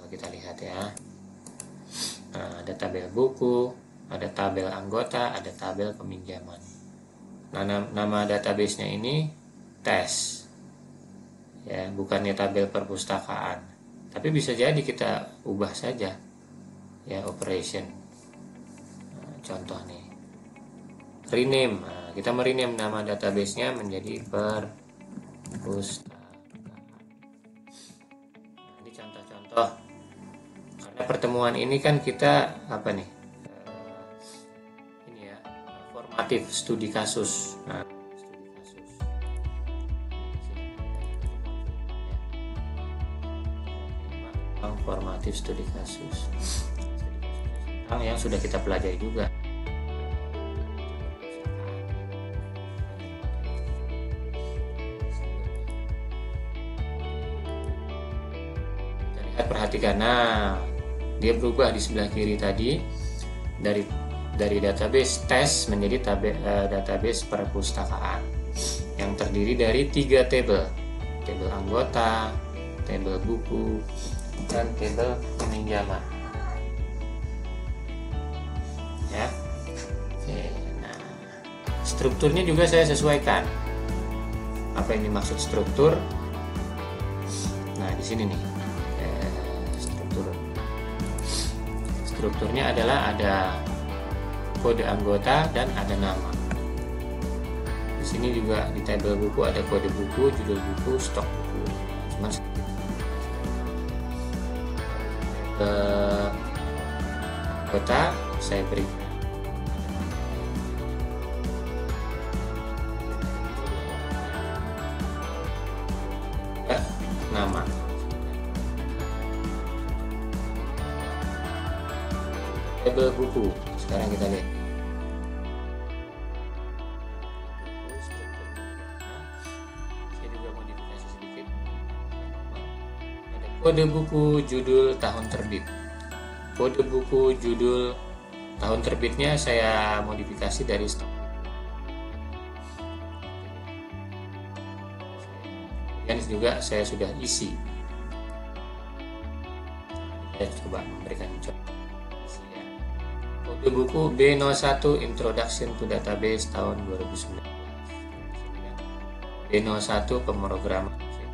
kita lihat ya. Nah, ada tabel buku, ada tabel anggota, ada tabel peminjaman. Nah, nama database-nya ini tes. Ya, bukannya tabel perpustakaan. Tapi bisa jadi kita ubah saja. Ya, operation. Nah, contoh nih. Rename. Nah, kita merename nama database-nya menjadi perpustakaan. Nah, ini contoh-contoh. Karena pertemuan ini kan kita apa nih? Ini ya, formatif studi kasus. Nah, studi kasus. Formatif studi kasus. Tentang yang sudah kita pelajari juga. Kita lihat, perhatikan. Nah, dia berubah di sebelah kiri tadi dari database tes menjadi database perpustakaan yang terdiri dari 3 tabel anggota, tabel buku, dan tabel peminjaman. Ya. Oke, nah, strukturnya juga saya sesuaikan. Apa yang dimaksud struktur? Nah, di sini nih. Strukturnya adalah ada kode anggota dan ada nama. Di sini juga di tabel buku ada kode buku, judul buku, stok buku. Cuman anggota saya beri nama. Tabel buku. Sekarang kita lihat. Saya juga modifikasi sedikit. Ada kode buku, judul, tahun terbit. Kode buku, judul, tahun terbitnya saya modifikasi dari stok. Dan juga saya sudah isi. Saya coba memberikan contoh. Kode buku B01 Introduction to Database tahun 2019. B01 pemrograman C++.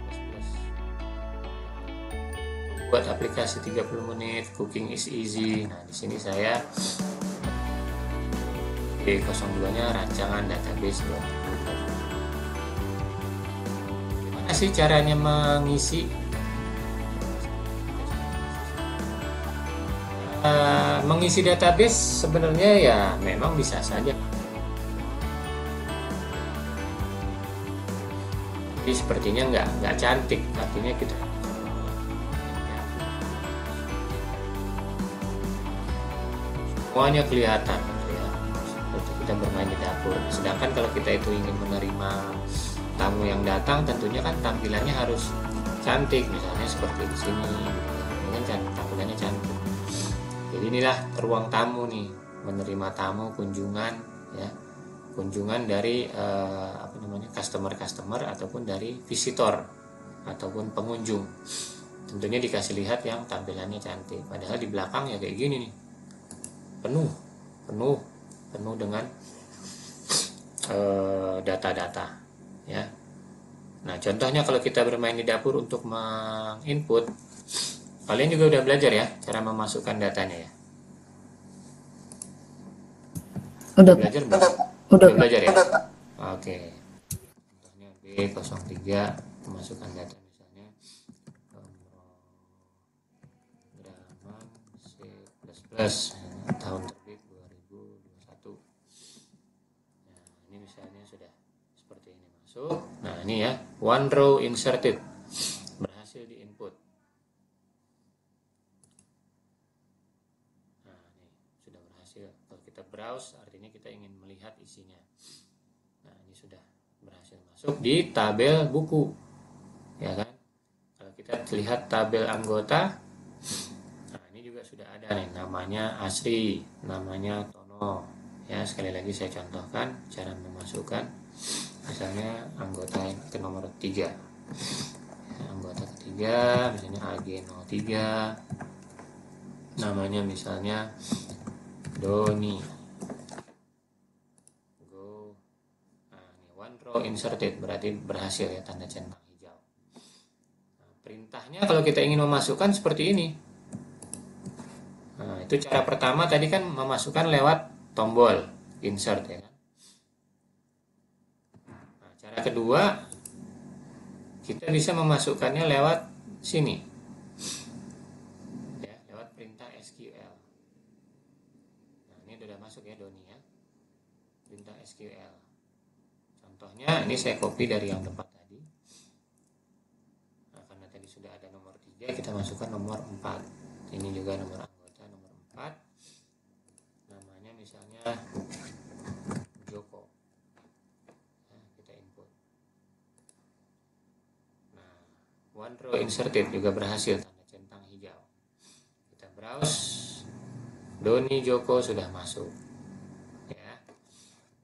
Buat aplikasi 30 menit, cooking is easy. Nah, di sini saya B02-nya rancangan database. Gimana sih caranya mengisi? Mengisi database sebenarnya ya memang bisa saja. Tapi sepertinya nggak cantik, artinya kita semuanya kelihatan ya, seperti kita bermain di dapur. Sedangkan kalau kita itu ingin menerima tamu yang datang, tentunya kan tampilannya harus cantik, misalnya seperti di sini. Ini kan tampilannya cantik. Jadi inilah ruang tamu nih, menerima tamu, kunjungan ya, kunjungan dari customer ataupun dari visitor ataupun pengunjung. Tentunya dikasih lihat yang tampilannya cantik. Padahal di belakang ya kayak gini nih, penuh dengan data-data ya. Nah, contohnya kalau kita bermain di dapur untuk menginput, kalian juga udah belajar ya cara memasukkan datanya ya. Udah belajar belum? Udah Belajar ya. Oke. Contohnya B03 memasukkan data misalnya pemrograman C++ tahun terbit 2021. Nah, ini misalnya sudah seperti ini masuk. Nah, ini ya, one row inserted. Berhasil diinput. Nah, ini sudah berhasil. Kalau kita browse artinya kita ingin melihat isinya. Nah, ini sudah berhasil masuk di tabel buku. Ya kan? Kalau kita lihat tabel anggota, nah ini juga sudah ada nih, namanya Asri, namanya Tono. Ya, sekali lagi saya contohkan cara memasukkan. Misalnya anggota ke nomor 3. Ya, anggota ketiga misalnya AG03. namanya misalnya Doni Go. Nah, ini one row inserted, berarti berhasil ya, tanda centang hijau. Nah, perintahnya kalau kita ingin memasukkan seperti ini. Nah, itu cara pertama tadi kan memasukkan lewat tombol insert ya kan. Nah, cara kedua kita bisa memasukkannya lewat sini. Ya, lewat perintah SQL. Nah, ini sudah masuk ya Doni ya. Perintah SQL. Contohnya ini saya copy dari yang tempat tadi. Nah, karena tadi sudah ada nomor 3, kita masukkan nomor 4. Ini juga nomor anggota nomor 4. Namanya misalnya Joko. Nah, kita input. Nah, one row inserted juga berhasil, tanda centang hijau. Kita browse, Doni Joko sudah masuk. Ya.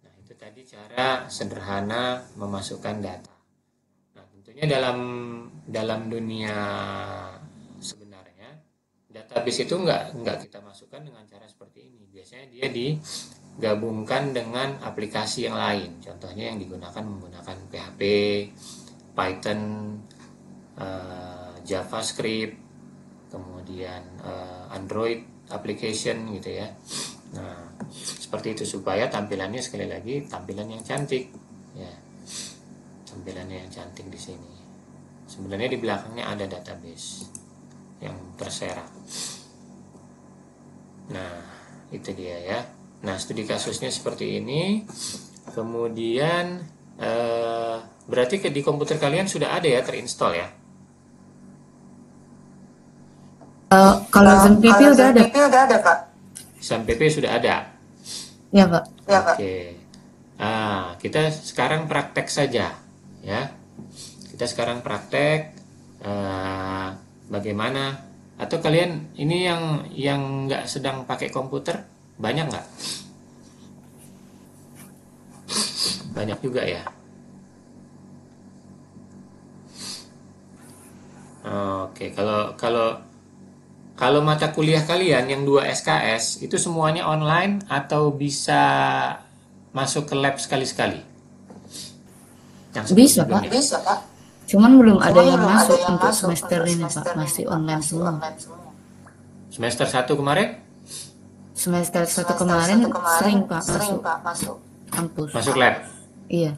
Nah, itu tadi cara sederhana memasukkan data. Nah, tentunya dalam dunia sebenarnya database itu nggak kita masukkan dengan cara seperti ini. Biasanya dia digabungkan dengan aplikasi yang lain. Contohnya yang digunakan menggunakan PHP, Python, JavaScript, kemudian Android application gitu ya. Nah, seperti itu supaya tampilannya sekali lagi tampilan yang cantik ya. Tampilannya yang cantik di sini. Sebenarnya di belakangnya ada database yang terserak. Nah, itu dia ya. Nah, studi kasusnya seperti ini. Kemudian berarti di komputer kalian sudah ada ya terinstall ya? Kalau XAMPP udah ada. Pak. XAMPP sudah ada. Ya, Pak. Oke. Nah, kita sekarang praktek saja ya. Kita sekarang praktek bagaimana, atau kalian ini yang nggak sedang pakai komputer banyak nggak? Banyak juga ya. Oke, kalau mata kuliah kalian yang 2 SKS itu semuanya online atau bisa masuk ke lab sekali-sekali? Yang Bisa, Pak. sebelum-sebelumnya. Bisa, Pak. Cuman belum ada yang masuk untuk semester ini, Pak. Masih online semua. Semester 1 kemarin? Semester 1 kemarin sering, Pak, masuk kampus. Masuk lab? Iya.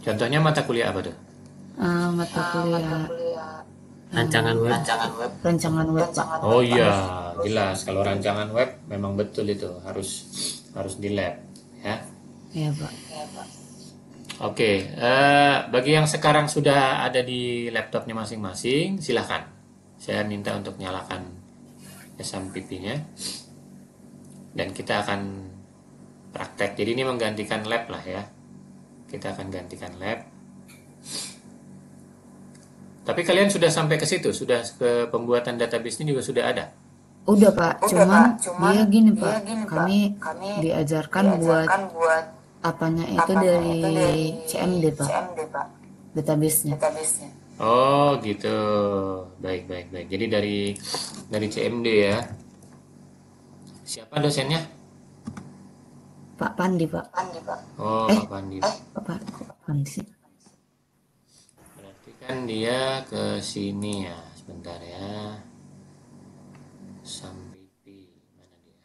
Contohnya mata kuliah apa tuh? Mata kuliah Rancangan web. rancangan web, Pak. Oh iya, jelas. Kalau rancangan web memang betul itu harus di lab, ya. Iya, Pak. Oke, bagi yang sekarang sudah ada di laptopnya masing-masing, silahkan. Saya minta untuk nyalakan SMPP-nya, dan kita akan praktek. Jadi ini menggantikan lab lah ya. Kita akan gantikan lab. Tapi kalian sudah sampai ke situ, sudah ke pembuatan database ini juga sudah ada. Udah, Pak. Cuman dia gini, Pak. Kami diajarkan buat apanya itu dari CMD, Pak. Database-nya. Oh gitu, baik. Jadi dari CMD ya. Siapa dosennya? Pak Pandi, Pak. Oh, Pak Pandi. Pak Pandi sih. Berarti kan dia ke sini ya, sebentar ya. SAMPP, mana dia?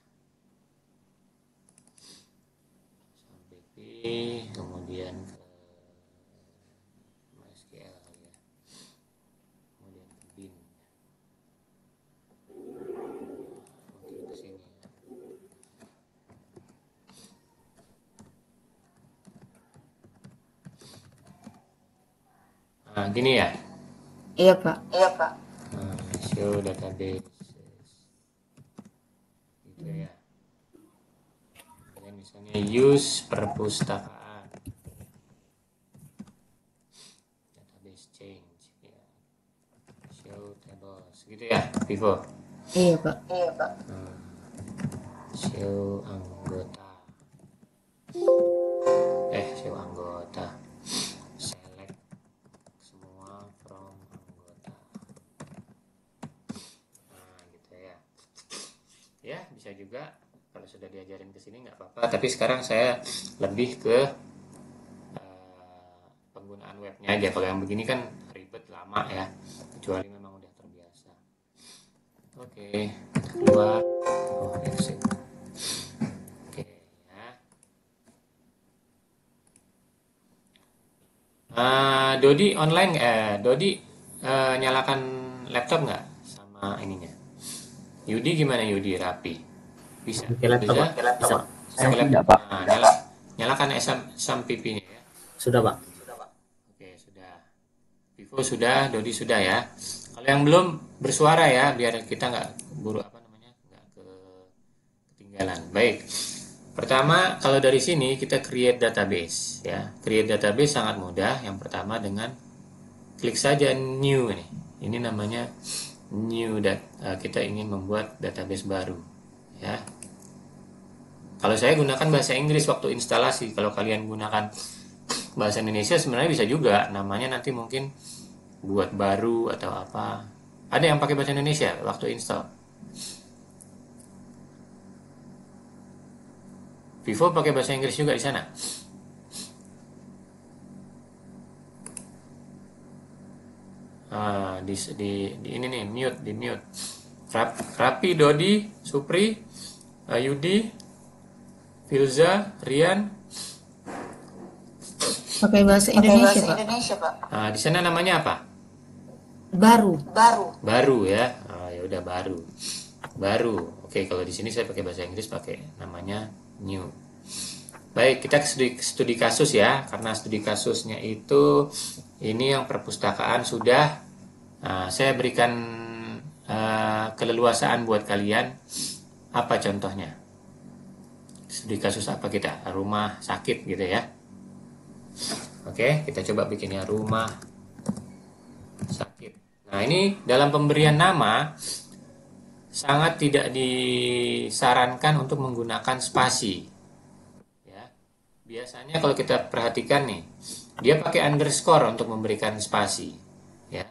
SAMPP, kemudian ke MySQL kali ya. Kemudian ke bin. Oke, ke sini ya. Nah, gini ya. Iya, Pak. Show database. Gitu ya. Kalian misalnya use perpustakaan. Database change ya. Show tables. Gitu ya, Vivo. Iya, Pak. Show anggota. Show anggota. Select semua from anggota. Nah, gitu ya. bisa juga kalau sudah diajarin ke sini nggak apa-apa, tapi sekarang saya lebih ke penggunaan webnya aja. Kalau yang begini kan ribet, lama ya, kecuali memang udah terbiasa. Oke, keluar. Oh, exit. Oke ya. Dodi online, Dodi nyalakan laptop nggak sama ininya? Yudi gimana Yudi, rapi? Bisa? Pakai laptop, Bisa? Pak? Bisa. Saya Pakai tidak, laptop. Pak. Nyalakan exam PP-nya ya. Sudah, Pak. Oke, sudah. Vivo sudah, Dodi sudah ya. Kalau yang belum bersuara ya, biar kita nggak buru nggak ketinggalan. Baik. Pertama, kalau dari sini kita create database ya. Create database sangat mudah. Yang pertama dengan klik saja new ini. Ini namanya new kita ingin membuat database baru ya. Kalau saya gunakan bahasa Inggris waktu instalasi. Kalau kalian gunakan bahasa Indonesia sebenarnya bisa juga. Namanya nanti mungkin buat baru atau apa. Ada yang pakai bahasa Indonesia waktu install? Vivo pakai bahasa Inggris juga di sana? Di ini nih, di mute. Rapi, Dodi, Supri, Yudi, Filza, Rian. Pakai bahasa Indonesia, Pak. Di sana namanya apa? Baru. Baru ya. Ya udah baru. Oke, kalau di sini saya pakai bahasa Inggris, pakai namanya new. Baik, kita studi kasus ya. Karena studi kasusnya itu ini yang perpustakaan sudah saya berikan keleluasaan buat kalian. Apa contohnya? Studi kasus apa kita? Rumah sakit gitu ya. Oke, kita coba bikinnya rumah sakit. Nah, ini dalam pemberian nama sangat tidak disarankan untuk menggunakan spasi. Ya. Biasanya kalau kita perhatikan nih, dia pakai underscore untuk memberikan spasi. Ya.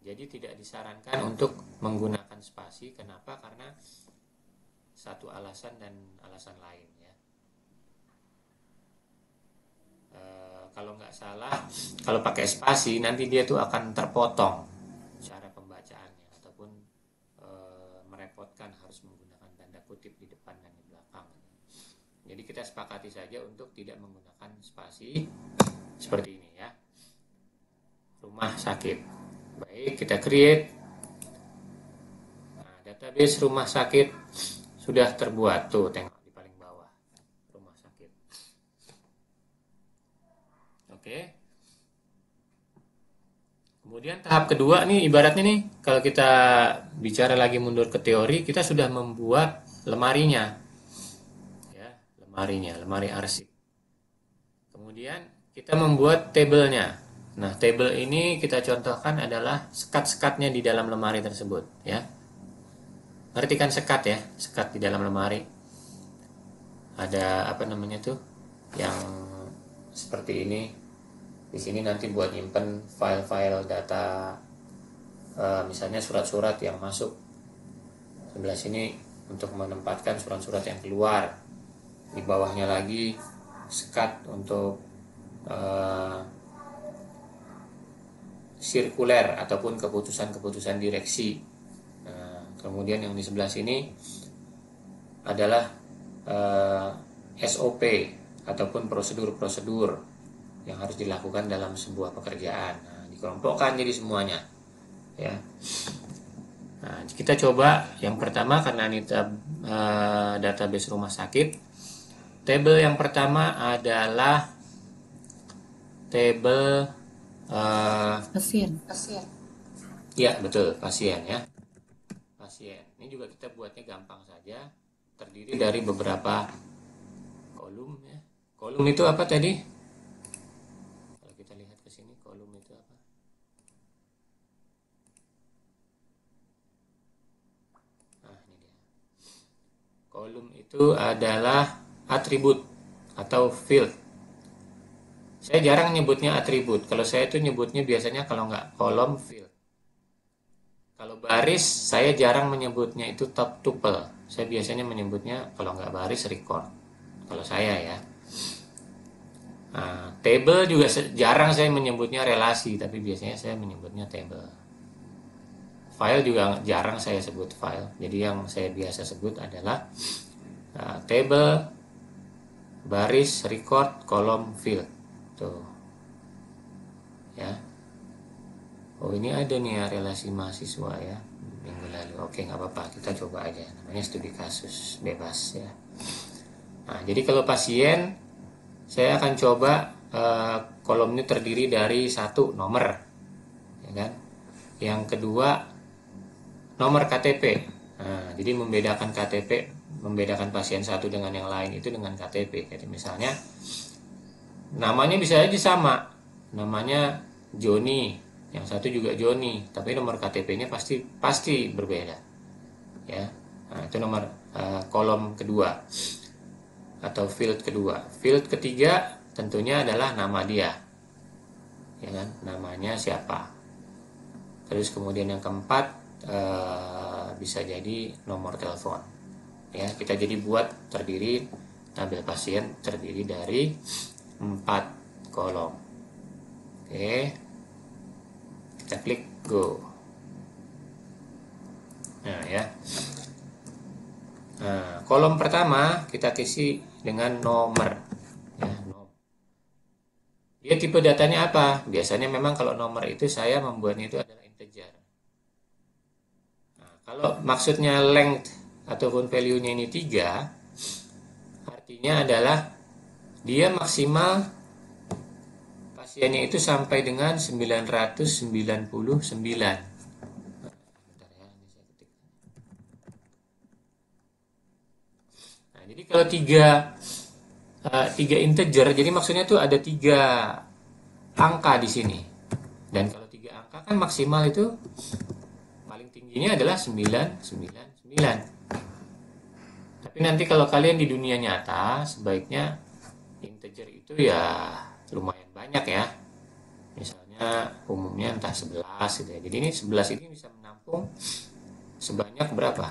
Jadi tidak disarankan untuk menggunakan spasi. Kenapa? Karena satu alasan dan alasan lain ya. Kalau nggak salah, kalau pakai spasi nanti dia tuh akan terpotong cara pembacaannya ataupun merepotkan harus menggunakan tanda kutip di depan dan di belakang. Jadi kita sepakati saja untuk tidak menggunakan spasi seperti ini ya. Rumah sakit. Baik, kita create. Nah, database rumah sakit sudah terbuat tuh, tengok di paling bawah. Rumah sakit. Oke. Kemudian tahap kedua nih, ibaratnya nih kalau kita bicara lagi mundur ke teori, kita sudah membuat lemarinya. Ya, lemari arsip. Kemudian kita membuat tabelnya. Nah, tabel ini kita contohkan adalah sekat-sekatnya di dalam lemari tersebut, ya. Ngerti kan sekat ya? Sekat di dalam lemari. Ada apa namanya tuh? Yang seperti ini. Di sini nanti buat nyimpen file-file data, misalnya surat-surat yang masuk. Sebelah sini untuk menempatkan surat-surat yang keluar. Di bawahnya lagi sekat untuk sirkuler ataupun keputusan-keputusan direksi. Kemudian yang di sebelah sini adalah SOP ataupun prosedur-prosedur yang harus dilakukan dalam sebuah pekerjaan. Nah, dikelompokkan jadi semuanya, ya. Nah, kita coba yang pertama karena ini database rumah sakit. Tabel yang pertama adalah tabel Pasien. ya betul, pasien ya. Pasien. Ini juga kita buatnya gampang saja, terdiri dari beberapa kolom ya. Kolom itu apa tadi? Kalau kita lihat ke sini, kolom itu apa? Nah, ini dia. Kolom itu adalah atribut atau field. Saya jarang nyebutnya atribut. Kalau saya itu nyebutnya biasanya kalau nggak kolom, field. Kalau baris saya jarang menyebutnya itu top tuple. Saya biasanya menyebutnya kalau nggak baris record. Kalau saya ya. Nah, table juga jarang saya menyebutnya relasi, tapi biasanya saya menyebutnya table. File juga jarang saya sebut file. Jadi yang saya biasa sebut adalah table, baris, record, kolom, field. Tuh. Ya. Oh, ini ada nih ya relasi mahasiswa ya minggu lalu. Oke, nggak apa-apa, kita coba aja. Namanya studi kasus bebas ya. Nah, jadi kalau pasien, saya akan coba kolom ini terdiri dari satu nomor, ya kan? Yang kedua nomor KTP. Nah, jadi membedakan pasien satu dengan yang lain itu dengan KTP. Jadi misalnya namanya bisa aja sama, namanya Joni, yang satu juga Joni, tapi nomor KTP-nya pasti berbeda, ya. Nah, itu nomor kolom kedua atau field kedua. Field ketiga tentunya adalah nama dia, ya kan, namanya siapa. Terus kemudian yang keempat bisa jadi nomor telepon, ya. Kita jadi buat tabel pasien terdiri dari 4 kolom. Oke, kita klik go. Nah ya, kolom pertama kita isi dengan nomor, ya, dia tipe datanya apa? Biasanya memang kalau nomor itu saya membuatnya itu adalah integer. Nah, kalau maksudnya length ataupun value-nya ini 3, artinya adalah dia maksimal pasiennya itu sampai dengan 999. Nah, jadi kalau tiga integer, jadi maksudnya tuh ada 3 angka di sini. Dan kalau 3 angka kan maksimal itu paling tingginya adalah 999. Tapi nanti kalau kalian di dunia nyata, sebaiknya integer itu ya lumayan banyak ya. Misalnya umumnya entah 11 gitu ya. Jadi ini 11 ini bisa menampung sebanyak berapa?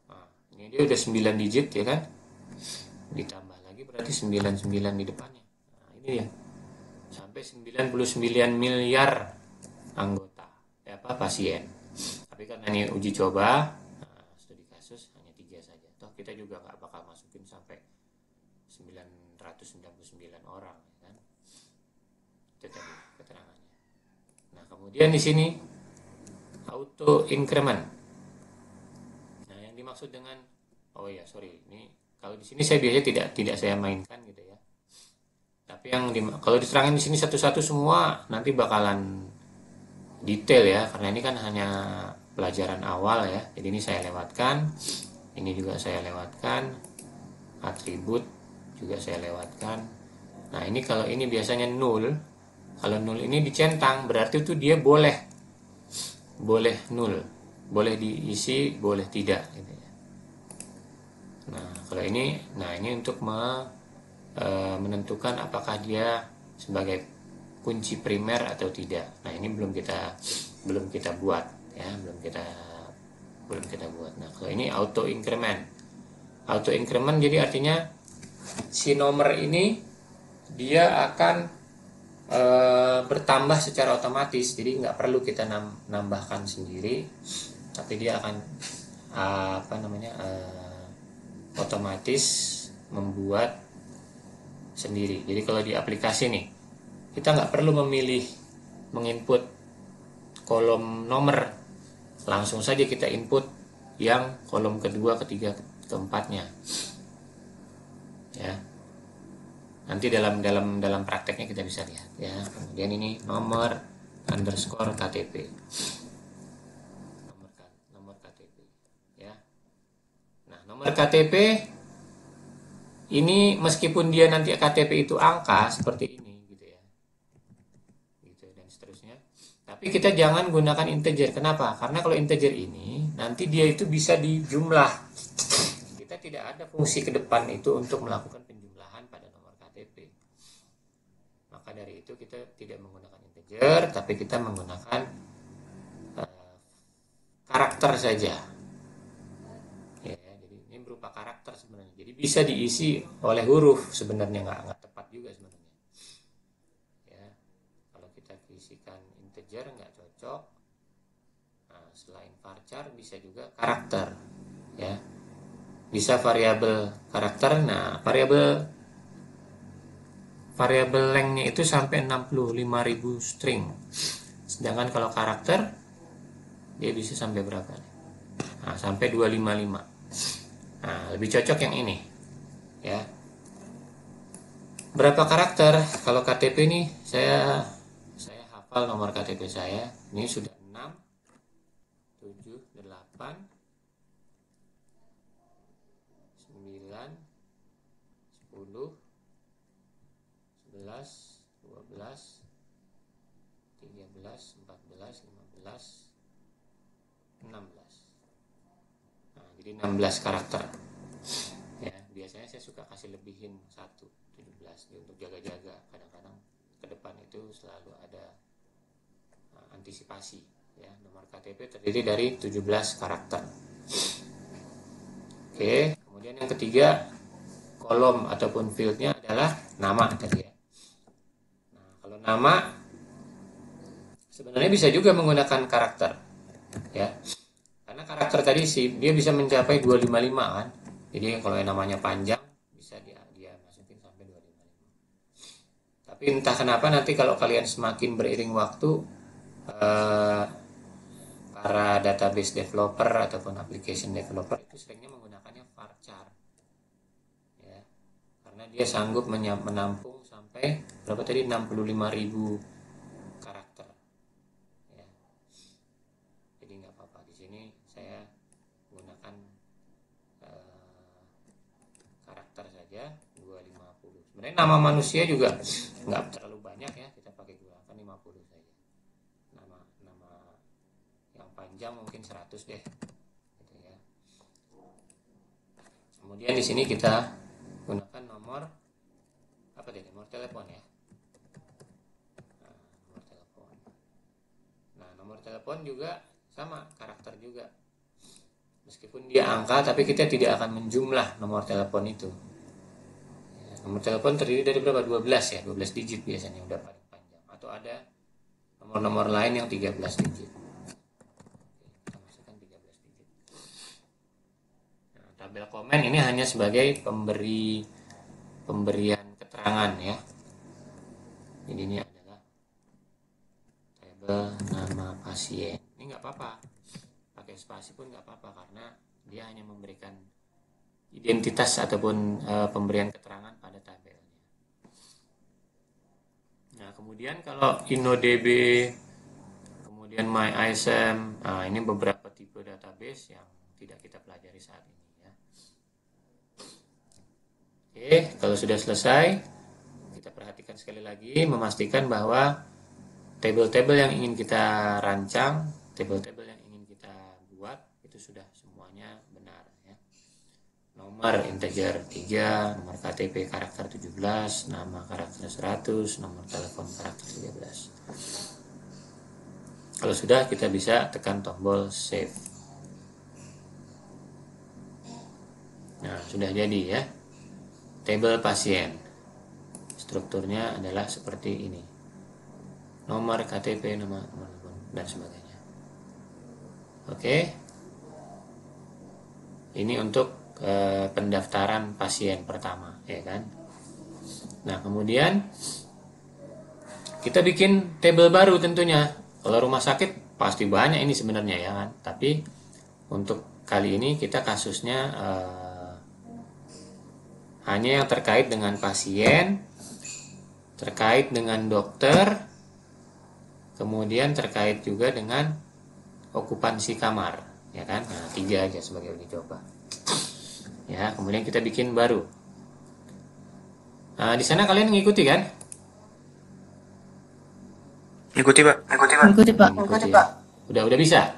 Nah, ini dia udah 9 digit ya kan? Ditambah lagi berarti 99 di depannya. Nah, ini dia. Sampai 99 miliar anggota, pasien. Tapi karena ini uji coba, studi kasus hanya 3 saja. Toh kita juga nggak bakal masukin sampai 999 orang, ya kan? Itu tadi keterangannya. Nah, kemudian di sini auto increment. Nah, yang dimaksud dengan ini kalau di sini saya biasanya tidak saya mainkan gitu ya. Tapi kalau diterangin di sini satu-satu semua nanti bakalan detail ya, karena ini kan hanya pelajaran awal ya. Jadi ini saya lewatkan, ini juga saya lewatkan, atribut juga saya lewatkan. Nah, ini kalau ini biasanya null. Kalau null ini dicentang berarti itu dia boleh null, boleh diisi, boleh tidak gitu ya. Nah, kalau ini untuk menentukan apakah dia sebagai kunci primer atau tidak. Nah, ini belum kita buat ya, belum kita buat. Nah, kalau ini auto increment. Auto increment jadi artinya si nomor ini dia akan bertambah secara otomatis. Jadi nggak perlu kita nambahkan sendiri, tapi dia akan otomatis membuat sendiri. Jadi kalau di aplikasi nih, kita nggak perlu menginput kolom nomor, langsung saja kita input yang kolom kedua, ketiga, keempatnya. Ya, nanti dalam prakteknya kita bisa lihat ya. Kemudian ini nomor underscore KTP, nomor KTP ya. Nah, nomor KTP ini meskipun dia nanti KTP itu angka seperti ini gitu ya, gitu dan seterusnya, tapi kita jangan gunakan integer. Kenapa? Karena kalau integer ini nanti dia itu bisa dijumlah. Kita tidak ada fungsi ke depan itu untuk melakukan penjumlahan pada nomor KTP. Maka dari itu kita tidak menggunakan integer, tapi kita menggunakan karakter saja. Ya, jadi ini berupa karakter sebenarnya. Jadi bisa diisi oleh huruf sebenarnya, nggak tepat juga sebenarnya. Ya, kalau kita isikan integer nggak cocok. Nah, selain varchar bisa juga karakter. Ya, bisa variabel karakter. Nah, variabel length-nya itu sampai 65.000 string. Sedangkan kalau karakter dia bisa sampai berapa? Nah, sampai 255. Nah, lebih cocok yang ini. Ya. Berapa karakter? Kalau KTP ini saya hafal nomor KTP saya. Ini sudah 6 7 8 9 10 11 12 13 14 15 16. Nah, jadi 16 karakter. Ya, biasanya saya suka kasih lebihin 17 untuk jaga-jaga. Kadang-kadang ke depan itu selalu ada antisipasi. Ya, nomor KTP terdiri dari 17 karakter. Oke, kemudian yang ketiga, kolom ataupun fieldnya adalah nama tadi ya. Nah, kalau nama sebenarnya bisa juga menggunakan karakter. Ya, karena karakter tadi sih dia bisa mencapai 255 kan. Jadi kalau yang namanya panjang bisa dia masukin sampai 255. Tapi entah kenapa nanti kalau kalian semakin beriring waktu, para database developer ataupun application developer itu seringnya menggunakannya varchar. Ya, karena dia sanggup menampung sampai berapa tadi 65.000 karakter. Ya. Jadi nggak apa-apa, di sini saya gunakan karakter saja 250. Sebenarnya nama manusia juga nggak terlalu banyak ya, kita pakai gunakan 50 saja. Nama yang panjang mungkin 100 deh, gitu ya. Kemudian di sini kita gunakan nomor apa deh, nomor telepon ya. Nah, nomor telepon. Nah, nomor telepon juga sama, karakter juga. Meskipun dia angka, tapi kita tidak akan menjumlah nomor telepon itu. Ya, nomor telepon terdiri dari berapa? 12 ya, 12 digit biasanya udah paling panjang. Atau ada nomor-nomor lain yang 13 digit. Oke, kita masukkan 13 digit. Nah, tabel komen ini hanya sebagai pemberian keterangan ya. Jadi ini adalah tabel nama pasien. Ini nggak apa-apa, pakai spasi pun nggak apa-apa karena dia hanya memberikan identitas ataupun pemberian keterangan pada tabelnya. Nah, kemudian kalau InnoDB, kemudian MyISM, nah ini beberapa tipe database yang tidak kita pelajari saat ini ya. Oke, kalau sudah selesai, kita perhatikan sekali lagi, memastikan bahwa tabel-tabel yang ingin kita rancang, tabel-tabel yang ingin kita buat itu sudah semuanya benar ya. Nomor integer 3, nomor KTP karakter 17, nama karakter 100, nomor telepon karakter 13. Kalau sudah, kita bisa tekan tombol save. Nah, sudah jadi ya. Tabel pasien. Strukturnya adalah seperti ini. Nomor KTP, nomor telepon dan sebagainya. Oke. Ini untuk pendaftaran pasien pertama, ya kan? Nah, kemudian kita bikin tabel baru tentunya. Kalau rumah sakit pasti banyak ini sebenarnya ya kan. Tapi untuk kali ini kita kasusnya hanya yang terkait dengan pasien, terkait dengan dokter, kemudian terkait juga dengan okupansi kamar, ya kan? Nah, 3 aja sebagai uji coba. Ya, kemudian kita bikin baru. Nah, di sana kalian ngikuti kan? Ikuti, Pak. Ikuti Pak. Ngikuti ya. Udah bisa?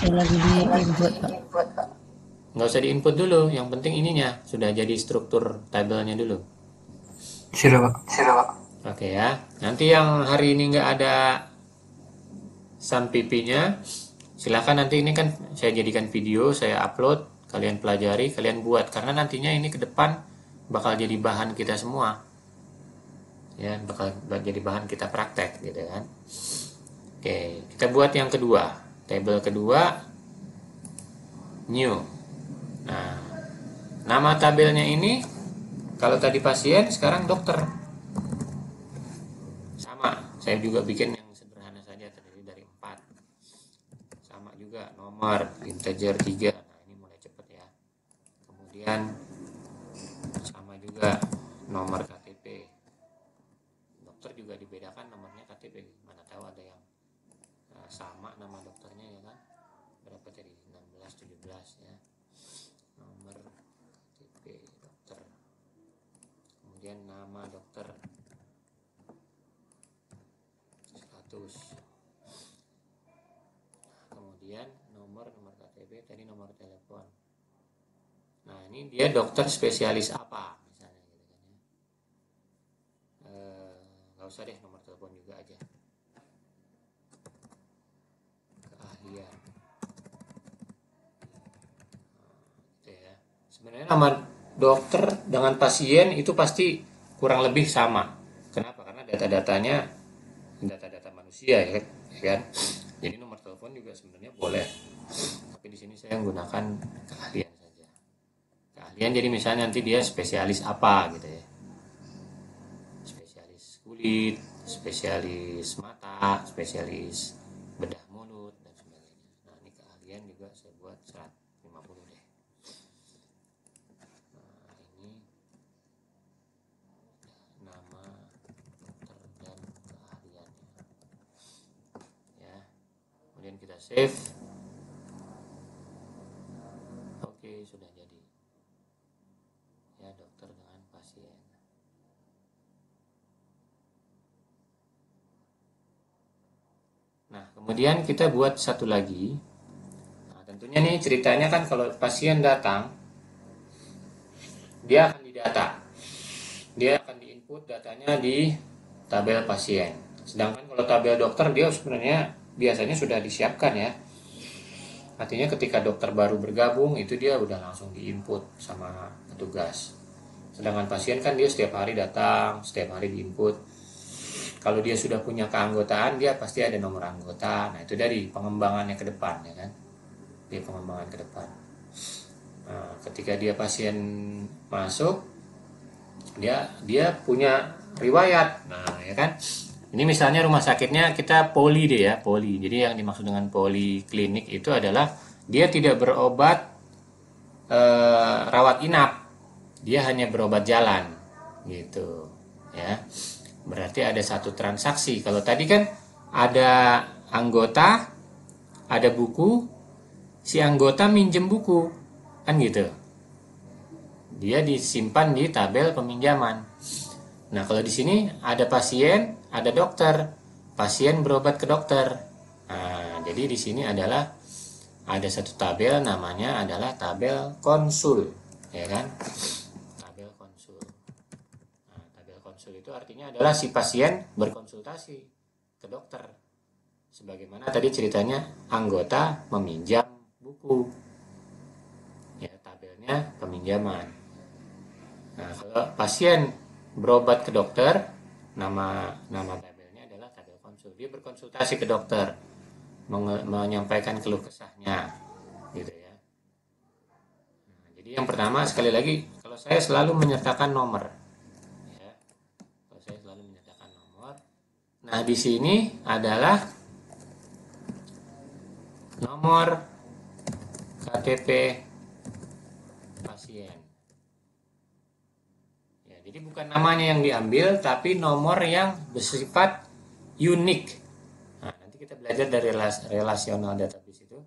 Lagi di input Pak. Nggak usah di-input dulu, yang penting ininya sudah jadi struktur tabelnya dulu. Sudah, Pak. Oke ya. Nanti yang hari ini nggak ada sampipinya, silahkan nanti ini kan saya jadikan video, saya upload, kalian pelajari, kalian buat. Karena nantinya ini ke depan bakal jadi bahan kita semua. Ya, bakal jadi bahan kita praktek gitu kan. Oke, kita buat yang kedua. Tabel kedua, new. Nah, nama tabelnya ini, kalau tadi pasien, sekarang dokter. Sama, saya juga bikin yang sederhana saja, terdiri dari 4. Sama juga, nomor, integer 3. Nah, ini mulai cepet ya. Kemudian, sama juga, nomor KTP. Dokter juga dibedakan nomornya KTP. Mana tahu ada yang sama nama dokternya ya kan. Berapa tadi? 16, 17 ya. Nomor KTP dokter. Kemudian nama dokter. Status. Kemudian nomor KTP, tadi nomor telepon. Nah, ini dia dokter spesialis apa misalnya gitu kan ya. Nggak usah deh, nomor telepon juga aja. Keahlian. Gitu ya. Sebenarnya nama dokter dengan pasien itu pasti kurang lebih sama. Kenapa? Karena data-datanya data-data manusia ya kan. Jadi nomor telepon juga sebenarnya boleh. Tapi di sini saya menggunakan keahlian saja. Keahlian jadi misalnya nanti dia spesialis apa gitu ya. Spesialis kulit, spesialis mata, spesialis bedah mulut dan sebagainya. Nah, ini keahlian juga saya buat 150 deh. Nah, ini nama dokter dan keahliannya. Ya. Kemudian kita save. Oke, sudah jadi. Ya, dokter dengan pasien. Nah, kemudian kita buat satu lagi. Nah, tentunya nih ceritanya kan kalau pasien datang, dia akan didata. Dia akan diinput datanya di tabel pasien. Sedangkan kalau tabel dokter dia sebenarnya biasanya sudah disiapkan ya. Artinya ketika dokter baru bergabung itu dia udah langsung diinput sama petugas. Sedangkan pasien kan dia setiap hari datang, setiap hari diinput. Kalau dia sudah punya keanggotaan, dia pasti ada nomor anggota. Nah, itu dari pengembangannya ke depan ya kan. Dia pengembangan ke depan. Nah, ketika dia pasien masuk, dia punya riwayat. Nah, ya kan. Ini misalnya rumah sakitnya kita poli deh ya, poli. Jadi yang dimaksud dengan poliklinik itu adalah dia tidak berobat rawat inap. Dia hanya berobat jalan gitu ya. Berarti ada satu transaksi. Kalau tadi kan ada anggota, ada buku, si anggota minjem buku, kan gitu. Dia disimpan di tabel peminjaman. Nah, kalau di sini ada pasien, ada dokter. Pasien berobat ke dokter. Nah, jadi di sini adalah ada satu tabel namanya adalah tabel konsul, ya kan? Tabel konsul. Tabel konsul itu artinya adalah si pasien berkonsultasi ke dokter. Sebagaimana tadi ceritanya anggota meminjam buku. Ya, tabelnya peminjaman. Nah, kalau pasien berobat ke dokter, nama tabelnya adalah tabel konsul. Dia berkonsultasi ke dokter, menyampaikan keluh kesahnya, gitu ya. Nah, jadi yang pertama sekali lagi, kalau saya selalu menyertakan nomor. Saya selalu menyatakan nomor. Nah, di sini adalah nomor KTP pasien. Ya, jadi bukan namanya yang diambil, tapi nomor yang bersifat unik. Nah, nanti kita belajar dari relational database itu.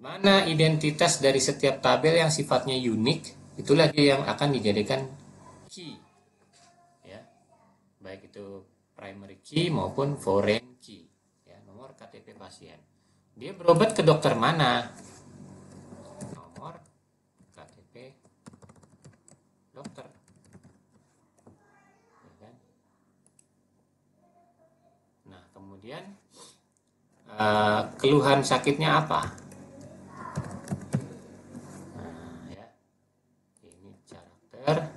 Mana identitas dari setiap tabel yang sifatnya unik, itulah dia yang akan dijadikan key. Baik itu primary key maupun foreign key ya, nomor KTP pasien. Dia berobat ke dokter mana? Nomor KTP dokter ya kan? Kemudian keluhan sakitnya apa? Nah, ya. Ini karakter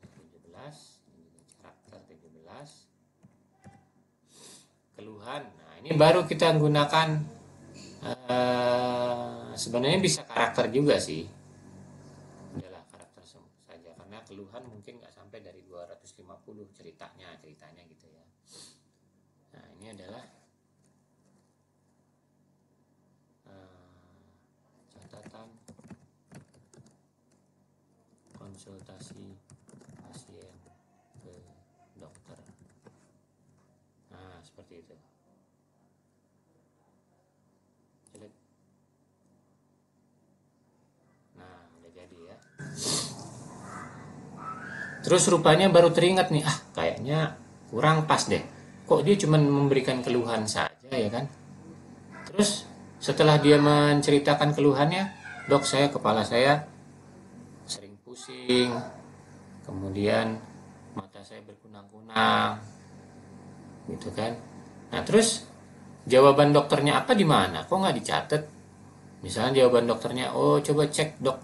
17, ini karakter 17. Keluhan. Nah, ini baru kita gunakan sebenarnya bisa karakter juga sih. Udahlah karakter saja karena keluhan mungkin nggak sampai dari 250 ceritanya gitu ya. Nah, ini adalah catatan konsultasi pasien ke dokter. Nah, seperti itu. Nah, udah jadi ya. Terus rupanya baru teringat nih, kayaknya kurang pas deh. Kok dia cuma memberikan keluhan saja ya kan? Terus setelah dia menceritakan keluhannya, dok kepala saya sering pusing, kemudian mata saya berkunang-kunang, gitu kan? Nah terus jawaban dokternya apa di mana? Kok nggak dicatat? Misalnya jawaban dokternya, oh coba cek dok,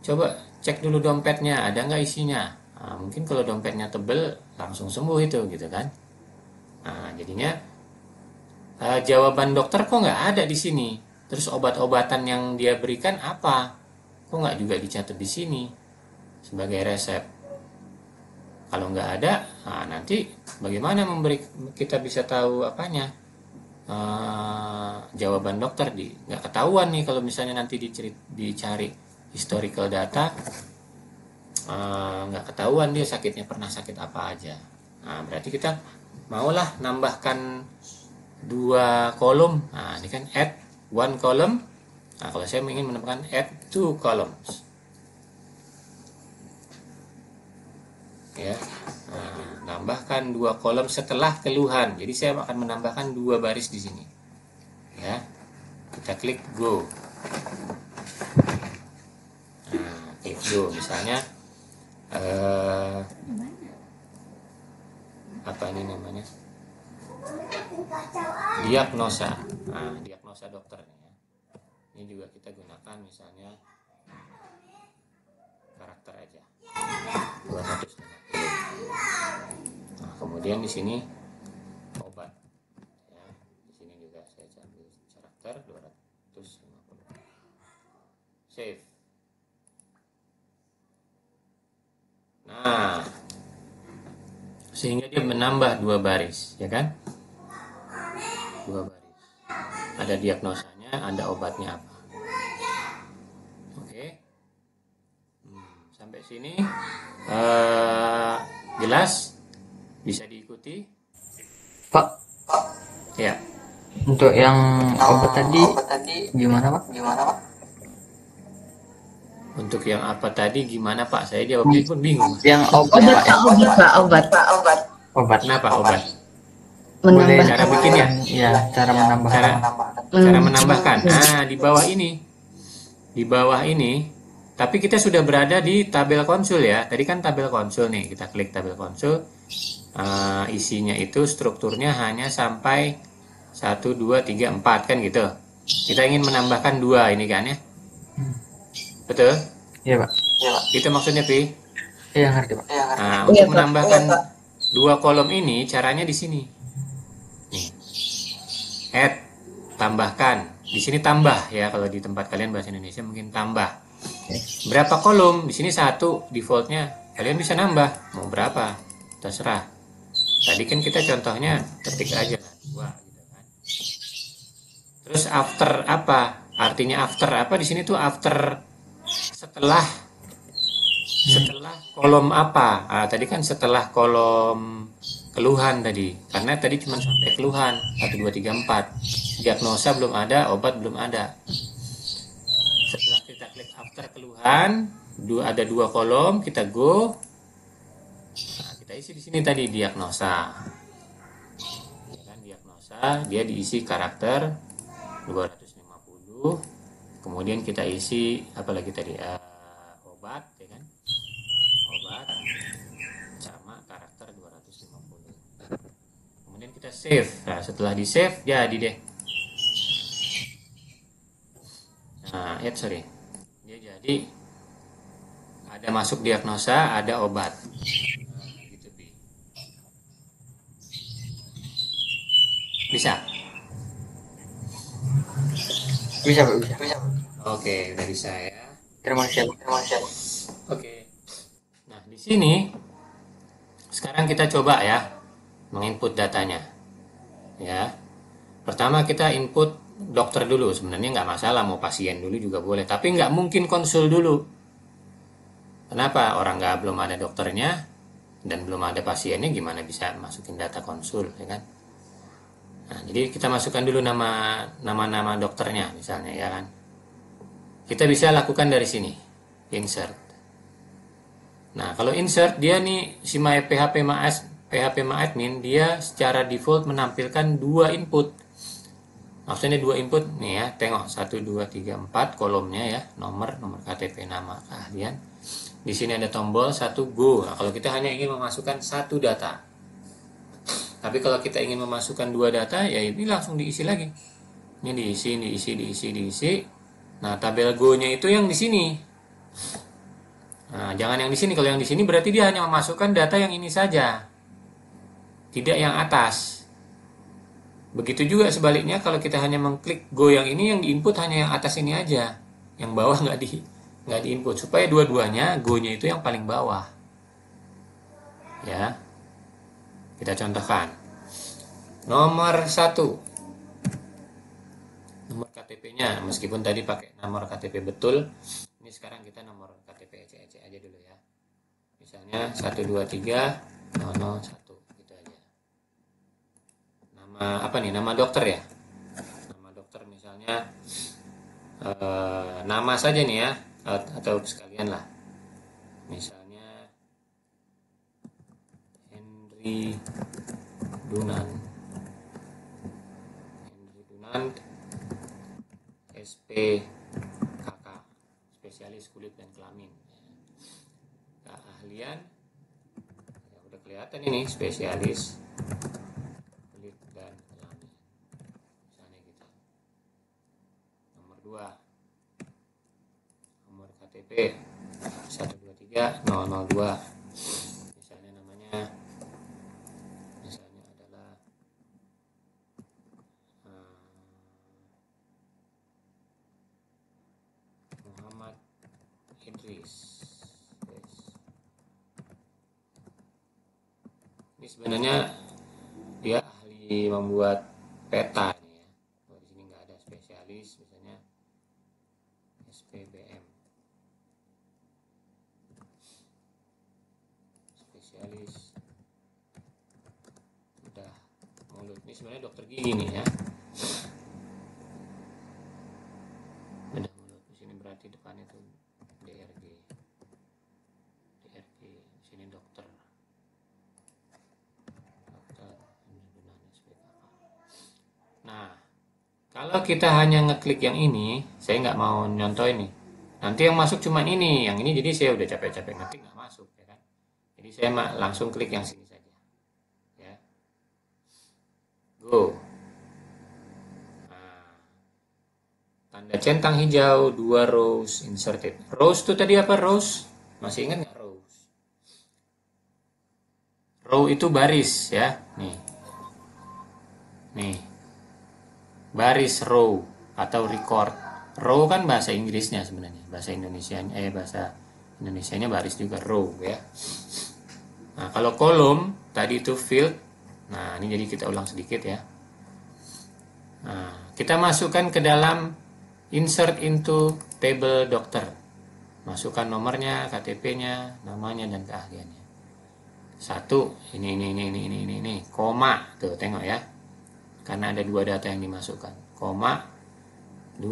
coba cek dulu dompetnya, ada nggak isinya? Nah, mungkin kalau dompetnya tebel langsung sembuh itu, gitu kan? Nah jadinya jawaban dokter kok nggak ada di sini. Terus obat-obatan yang dia berikan apa? Kok nggak juga dicatat di sini sebagai resep? Kalau nggak ada, nah nanti bagaimana kita bisa tahu apanya? Jawaban dokter nggak ketahuan nih kalau misalnya nanti dicari historical data, nggak ketahuan dia pernah sakit apa aja. Nah berarti kita maulah nambahkan 2 kolom. Nah ini kan add 1 column. Nah kalau saya ingin menambahkan add 2 columns ya. Nambahkan 2 kolom setelah keluhan. Jadi saya akan menambahkan 2 baris di sini. Ya. Kita klik go. Nah, klik go misalnya apa ini namanya? Diagnosa. Nah, diagnosa dokter nih ya. Ini juga kita gunakan misalnya karakter aja. 250. Nah, kemudian di sini obat. Ya, di sini juga saya ambil karakter 250. Save. Nah, sehingga dia menambah 2 baris, ya kan? 2 baris. Ada diagnosanya, ada obatnya apa. Oke. Sampai sini jelas? Bisa diikuti? Pak, Ya. untuk yang obat tadi gimana Pak? Untuk yang apa tadi gimana Pak? Saya jawabnya pun bingung. Yang obat Obat. Obat. Kenapa obat? Boleh Menambah Cara bikinnya? ya, cara menambahkan. Cara menambahkan. Nah, di bawah ini. Di bawah ini. Tapi kita sudah berada di tabel konsul ya. Tadi kan tabel konsul nih. Kita klik tabel konsul. Isinya itu strukturnya hanya sampai 1, 2, 3, 4 kan gitu. Kita ingin menambahkan 2 ini kan ya. Betul? Iya Pak. Itu maksudnya Pi? Iya ngerti Pak. Nah, untuk menambahkan 2 kolom ini caranya di sini. Nih. Add, tambahkan. Di sini tambah ya, kalau di tempat kalian bahasa Indonesia mungkin tambah. Berapa kolom? Di sini 1 defaultnya. Kalian bisa nambah mau berapa? Terserah. Tadi kan kita contohnya ketik aja 2 gitu kan. Terus after apa? Artinya after apa di sini tuh after setelah kolom apa? Tadi kan setelah kolom keluhan tadi. Karena tadi cuma sampai keluhan 1, 2, 3, 4. Diagnosa belum ada, obat belum ada. Setelah kita klik after keluhan, ada 2 kolom, kita go. Nah, kita isi di sini tadi diagnosa. Ya kan, diagnosa, dia diisi karakter 250. Kemudian kita isi apalagi tadi obat ya kan, obat sama karakter 250. Kemudian kita kita save. Nah, setelah di save jadi deh. Nah, sorry. Dia jadi ada masuk diagnosa, ada obat. Nah, gitu, Pi. Bisa? Bisa, Pak, bisa. Oke, udah bisa ya. Terima kasih. Oke. Nah, di sini sekarang kita coba ya menginput datanya. Ya. Pertama kita input dokter dulu. Sebenarnya nggak masalah, mau pasien dulu juga boleh. Tapi nggak mungkin konsul dulu. Kenapa? Orang belum ada dokternya dan belum ada pasiennya, gimana bisa masukin data konsul, ya kan? Nah, jadi kita masukkan dulu nama dokternya misalnya, ya kan? Kita bisa lakukan dari sini, insert. Nah, kalau insert dia nih si PHP MyAdmin dia secara default menampilkan dua input. Maksudnya dua input nih ya, tengok 1 2 3 4 kolomnya ya, nomor KTP, nama, keahlian. Di sini ada tombol 1 go. Nah, kalau kita hanya ingin memasukkan satu data. Tapi kalau kita ingin memasukkan dua data, ya ini langsung diisi lagi. Ini diisi. Nah, tabel go-nya itu yang di sini. Nah, jangan yang di sini. Kalau yang di sini berarti dia hanya memasukkan data yang ini saja. Tidak yang atas. Begitu juga sebaliknya kalau kita hanya mengklik go yang ini, yang diinput hanya yang atas ini aja. Yang bawah nggak diinput. Supaya dua-duanya go-nya itu yang paling bawah. Ya. Kita contohkan. Nomor 1. Nomor KTP-nya, meskipun tadi pakai nomor KTP betul, ini sekarang kita nomor KTP ece-ece aja dulu ya. Misalnya 123001 gitu aja. Nama apa nih? Nama dokter ya. Nama dokter misalnya nama saja nih ya, atau sekalian lah. Misalnya Henry Dunan SPKK, spesialis kulit dan kelamin. Keahlian ya udah kelihatan ini, spesialis kulit dan kelamin misalnya gitu. Nomor 2, nomor KTP 123002, misalnya namanya adalah Muhammad Idris. Ini sebenarnya dia ahli membuat peta nih ya. Kalau di sini nggak ada spesialis, misalnya SPBM, spesialis bedah mulut. Ini sebenarnya dokter gigi nih ya. Bedah mulut. Di sini berarti depannya tuh DRG. Di sini dokter. Nah, kalau kita hanya ngeklik yang ini, saya nggak mau nyontoh ini. Nanti yang masuk cuma ini, yang ini jadi saya udah capek-capek ngetik nggak masuk, ya kan? Jadi saya langsung klik yang sini saja, ya. Go. Nah, tanda centang hijau, 2 rows inserted. Rows itu tadi apa rows? Masih ingat nggak rows? Row itu baris, ya. Nih. Baris row atau record. Row kan bahasa Inggrisnya sebenarnya, bahasa Indonesianya baris juga, row ya. Nah, kalau kolom tadi itu field. Nah, ini jadi kita ulang sedikit ya. Nah, kita masukkan ke dalam insert into table dokter. Masukkan nomornya, KTP-nya, namanya dan keahliannya. 1, ini, koma, tuh tengok ya. Karena ada 2 data yang dimasukkan, koma 2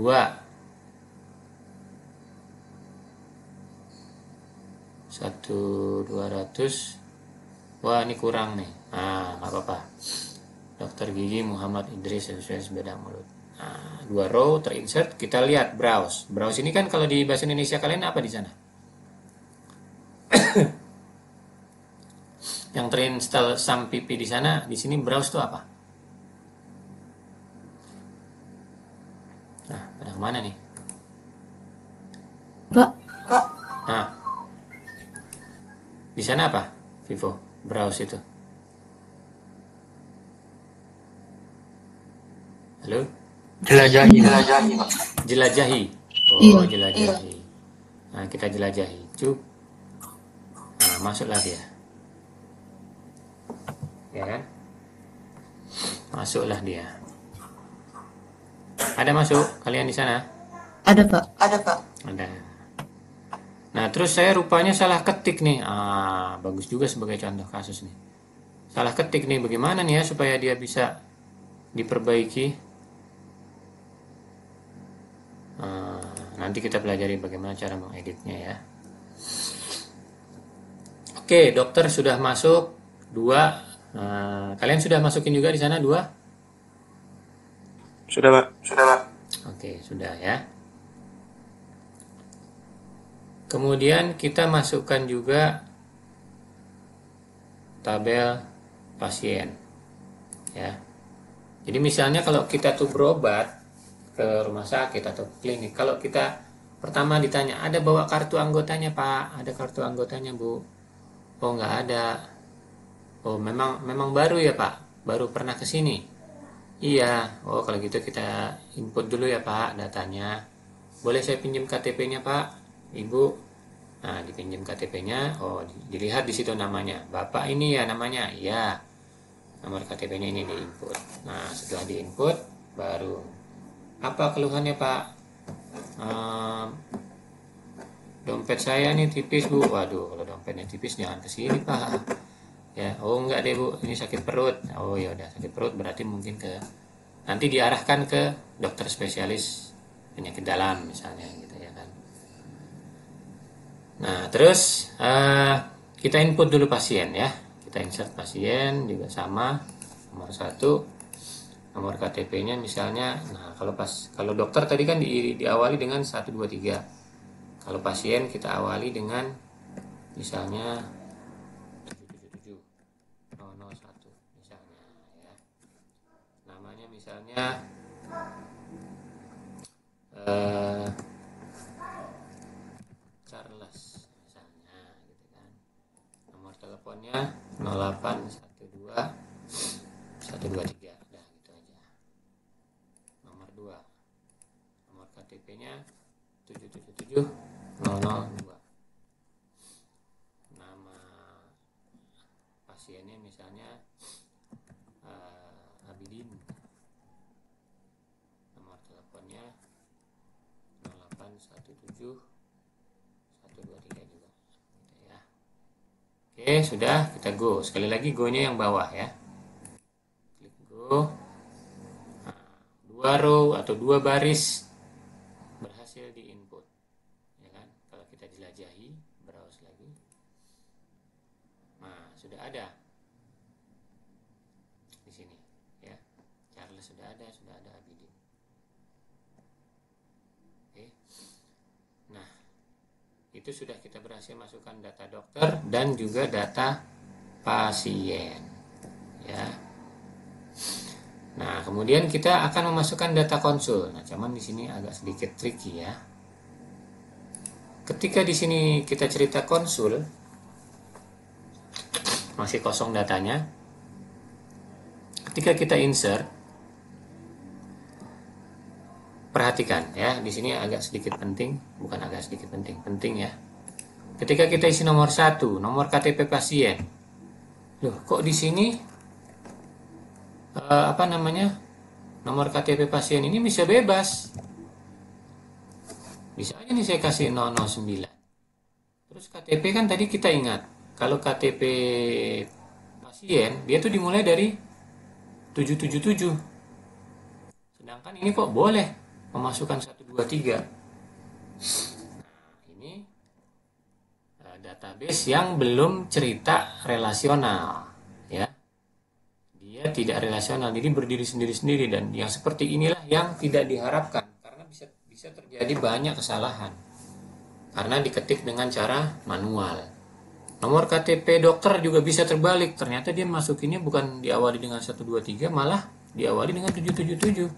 1.200. Wah, ini kurang nih. Nah, nggak apa-apa. Dokter gigi Muhammad Idris, spesialis bedah mulut. Nah, 2 row terinsert. Kita lihat browse. Browse ini kan kalau di bahasa Indonesia kalian apa di sana? Yang terinstall SAMPP di sana, di sini browse itu apa? Kemana nih? Pak, Nah, di sana apa? Vivo, browse itu. Halo? Jelajahi, Pak. Jelajahi. iya. Oh, jelajahi. Nah, kita jelajahi. Cuk. Nah, masuklah dia. Ya kan? Masuklah dia. Ada masuk kalian di sana? Ada, Pak. Ada. Nah, terus saya rupanya salah ketik nih. Bagus juga sebagai contoh kasus nih. Salah ketik nih, bagaimana nih ya supaya dia bisa diperbaiki? Nanti kita pelajari bagaimana cara mengeditnya ya. Oke, dokter sudah masuk 2. Kalian sudah masukin juga di sana 2? Sudah, Pak. Oke, sudah ya. Kemudian kita masukkan juga tabel pasien ya. Jadi misalnya kalau kita tuh berobat ke rumah sakit atau klinik, kalau kita pertama ditanya, ada bawa kartu anggotanya Pak? Ada kartu anggotanya Bu? Oh nggak ada. Oh memang baru ya Pak? Baru pernah ke sini? Iya. Oh kalau gitu kita input dulu ya Pak datanya. Boleh saya pinjam KTP-nya Pak? Ibu? Nah dipinjam KTP-nya. Oh dilihat di situ namanya. Bapak ini ya namanya? Iya. Nomor KTP-nya ini diinput. Nah setelah diinput baru apa keluhannya Pak? Dompet saya nih tipis Bu. Waduh, kalau dompetnya tipis jangan kesini Pak. Ya, oh enggak deh Bu, ini sakit perut. Oh ya udah sakit perut berarti mungkin nanti diarahkan ke dokter spesialis penyakit dalam misalnya gitu ya kan. Nah terus kita input dulu pasien ya. Kita insert pasien juga sama nomor 1. Nomor KTP-nya misalnya, nah kalau dokter tadi kan diawali dengan 1, 2, 3. Kalau pasien kita awali dengan misalnya 777 001 misalnya ya. Namanya misalnya Charles misalnya gitu kan. Nomor teleponnya 0812 123. Nomor KTP-nya 777 002. Nama pasiennya misalnya Abidin. Nomor teleponnya 0817 123 juga gitu ya. Oke, sudah, kita go. Sekali lagi go-nya yang bawah ya. Klik go. 2 row atau 2 baris berhasil diinput ya kan. Kalau kita jelajahi, browse lagi, nah sudah ada di sini ya. Charles sudah ada Abidin. Oke. Nah itu sudah kita berhasil masukkan data dokter dan juga data pasien ya. Nah, kemudian kita akan memasukkan data konsul. Nah, cuman di sini agak sedikit tricky ya. Ketika di sini kita cerita konsul, masih kosong datanya. Ketika kita insert, perhatikan ya, di sini agak sedikit penting, bukan agak sedikit penting, penting ya. Ketika kita isi nomor 1, nomor KTP pasien. Loh, kok di sini nomor KTP pasien ini bisa bebas, bisa aja nih saya kasih 009. Terus KTP kan tadi kita ingat kalau KTP pasien dia tuh dimulai dari 777, sedangkan ini kok boleh memasukkan 123. Nah ini database yang belum cerita relasional ya. Dia tidak relasional, jadi berdiri sendiri-sendiri, dan yang seperti inilah yang tidak diharapkan karena bisa terjadi banyak kesalahan karena diketik dengan cara manual. Nomor KTP dokter juga bisa terbalik, ternyata dia masukinnya bukan diawali dengan 123, malah diawali dengan 777.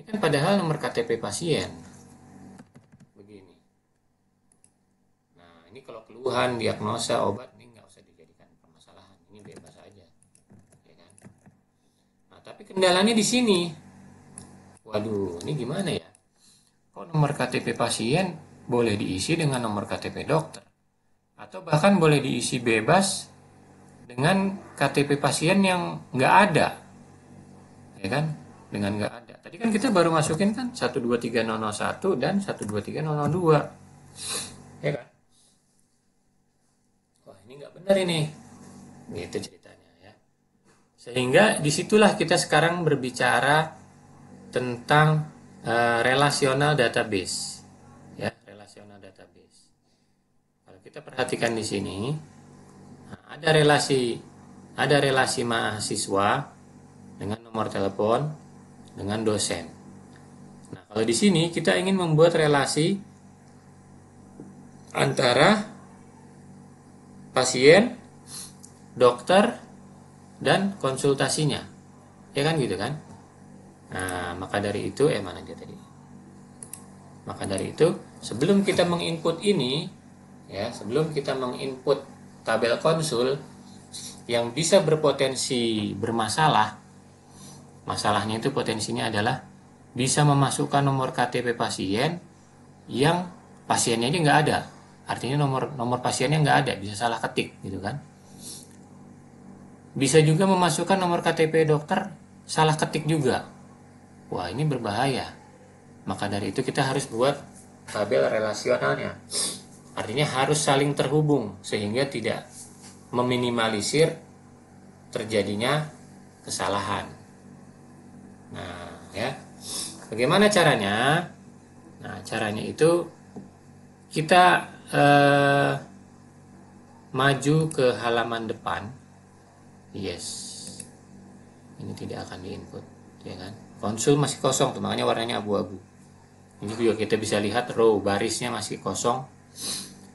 kan padahal nomor KTP pasien. Begini. Nah, ini kalau keluhan, diagnosa, obat, ini nggak usah dijadikan permasalahan. Ini bebas aja. Ya kan? Nah, tapi kendalanya di sini. Waduh, ini gimana ya? Kok nomor KTP pasien boleh diisi dengan nomor KTP dokter? Atau bahkan boleh diisi bebas dengan KTP pasien yang nggak ada. Ya kan? Dengan nggak ada. Tadi kan kita baru masukin kan 123001 dan 123002. Ya kan? Wah, ini nggak benar ini. Gitu ceritanya ya. Sehingga disitulah kita sekarang berbicara tentang relational database. Ya, relational database. Kalau kita perhatikan di sini, nah, ada relasi mahasiswa dengan nomor telepon dengan dosen. Nah, kalau di sini kita ingin membuat relasi antara pasien, dokter, dan konsultasinya. Ya kan gitu kan? Nah, maka dari itu mana dia tadi? Maka dari itu, sebelum kita menginput ini, ya, sebelum kita menginput tabel konsul yang bisa berpotensi bermasalah, masalahnya itu potensinya adalah bisa memasukkan nomor KTP pasien yang pasiennya aja nggak ada. Artinya nomor pasiennya nggak ada, bisa salah ketik gitu kan. Bisa juga memasukkan nomor KTP dokter salah ketik juga. Wah, ini berbahaya. Maka dari itu kita harus buat tabel relasionalnya. Artinya harus saling terhubung sehingga tidak meminimalisir terjadinya kesalahan. Nah, ya. Bagaimana caranya? Nah, caranya itu kita maju ke halaman depan. Yes. Ini tidak akan diinput, ya kan? Konsul masih kosong tuh, makanya warnanya abu-abu. Ini juga kita bisa lihat row barisnya masih kosong.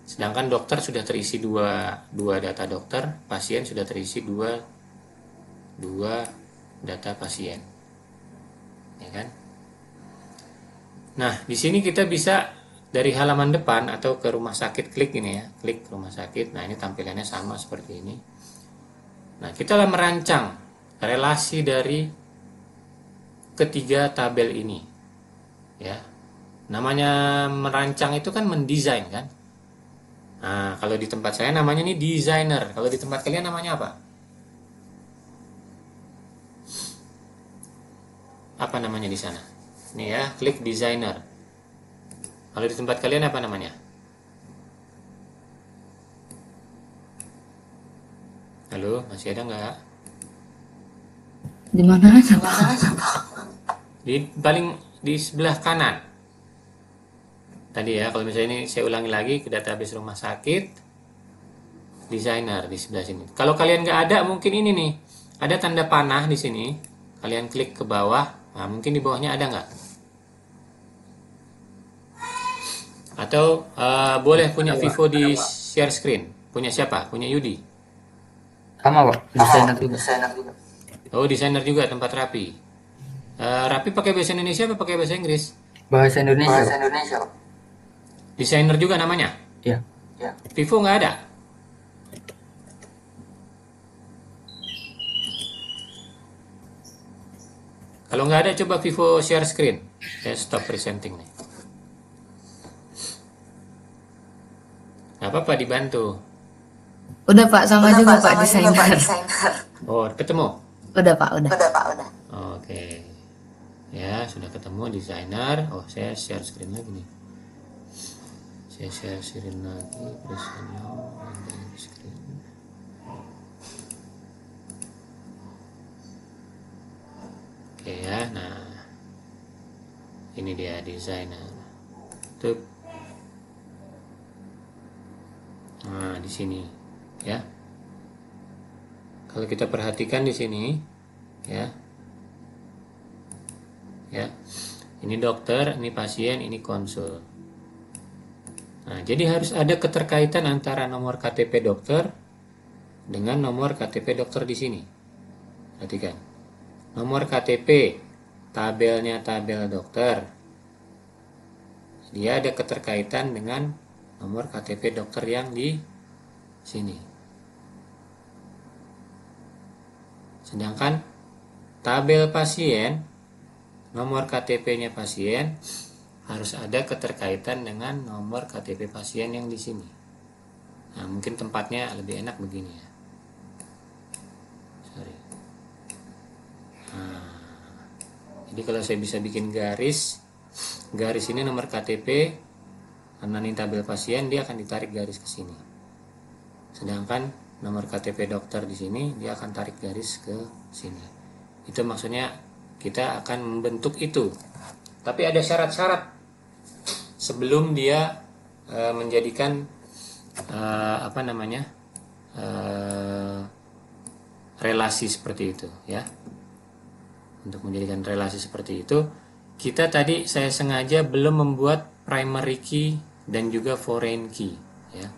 Sedangkan dokter sudah terisi dua data dokter, pasien sudah terisi dua data pasien. Ya kan? Nah, di sini kita bisa dari halaman depan atau ke rumah sakit, klik ini ya, klik rumah sakit. Nah, ini tampilannya sama seperti ini. Nah, kita lah merancang relasi dari ketiga tabel ini. Ya. Namanya merancang itu kan mendesain kan? Nah, kalau di tempat saya namanya ini designer. Kalau di tempat kalian namanya apa? Apa namanya di sana? Nih ya, klik designer. Kalau di tempat kalian apa namanya? Halo, masih ada nggak? Di mana aja, Pak? Di sebelah kanan. Tadi ya, kalau misalnya ini saya ulangi lagi ke database rumah sakit, designer di sebelah sini. Kalau kalian nggak ada, mungkin ini nih, ada tanda panah di sini. Kalian klik ke bawah. Nah, mungkin di bawahnya ada nggak? Atau boleh punya Vivo di share screen. Punya siapa? Punya Yudi. Sama, Pak. Desainer juga. Oh, desainer juga, tempat Rapi. Rapi pakai bahasa Indonesia apa pakai bahasa Inggris? Bahasa Indonesia. Desainer juga namanya? Iya. Vivo nggak ada? Kalau nggak ada, coba Vivo share screen. Saya stop presenting nih. Nggak apa-apa, dibantu. Udah, Pak, sama juga Pak desainer. Oh, ketemu? Udah, Pak, udah. Oke. Ya, sudah ketemu desainer. Oh, saya share screen lagi nih. Saya share screen lagi. Screen. Oke ya, nah. Ini dia desainer. Tuh. Nah, di sini ya. Kalau kita perhatikan di sini ya. Ya. Ini dokter, ini pasien, ini konsul. Nah, jadi harus ada keterkaitan antara nomor KTP dokter dengan nomor KTP dokter di sini. Perhatikan. Nomor KTP tabelnya tabel dokter, dia ada keterkaitan dengan nomor KTP dokter yang di sini. Sedangkan tabel pasien, nomor KTP-nya pasien harus ada keterkaitan dengan nomor KTP pasien yang di sini. Nah, mungkin tempatnya lebih enak begini ya. Sorry. Nah, jadi kalau saya bisa bikin garis ini nomor KTP, karena ini tabel pasien, dia akan ditarik garis ke sini. Sedangkan nomor KTP dokter di sini, dia akan tarik garis ke sini. Itu maksudnya kita akan membentuk itu. Tapi ada syarat-syarat sebelum dia menjadikan relasi seperti itu ya. Untuk menjadikan relasi seperti itu, kita tadi saya sengaja belum membuat primary key dan juga foreign key ya.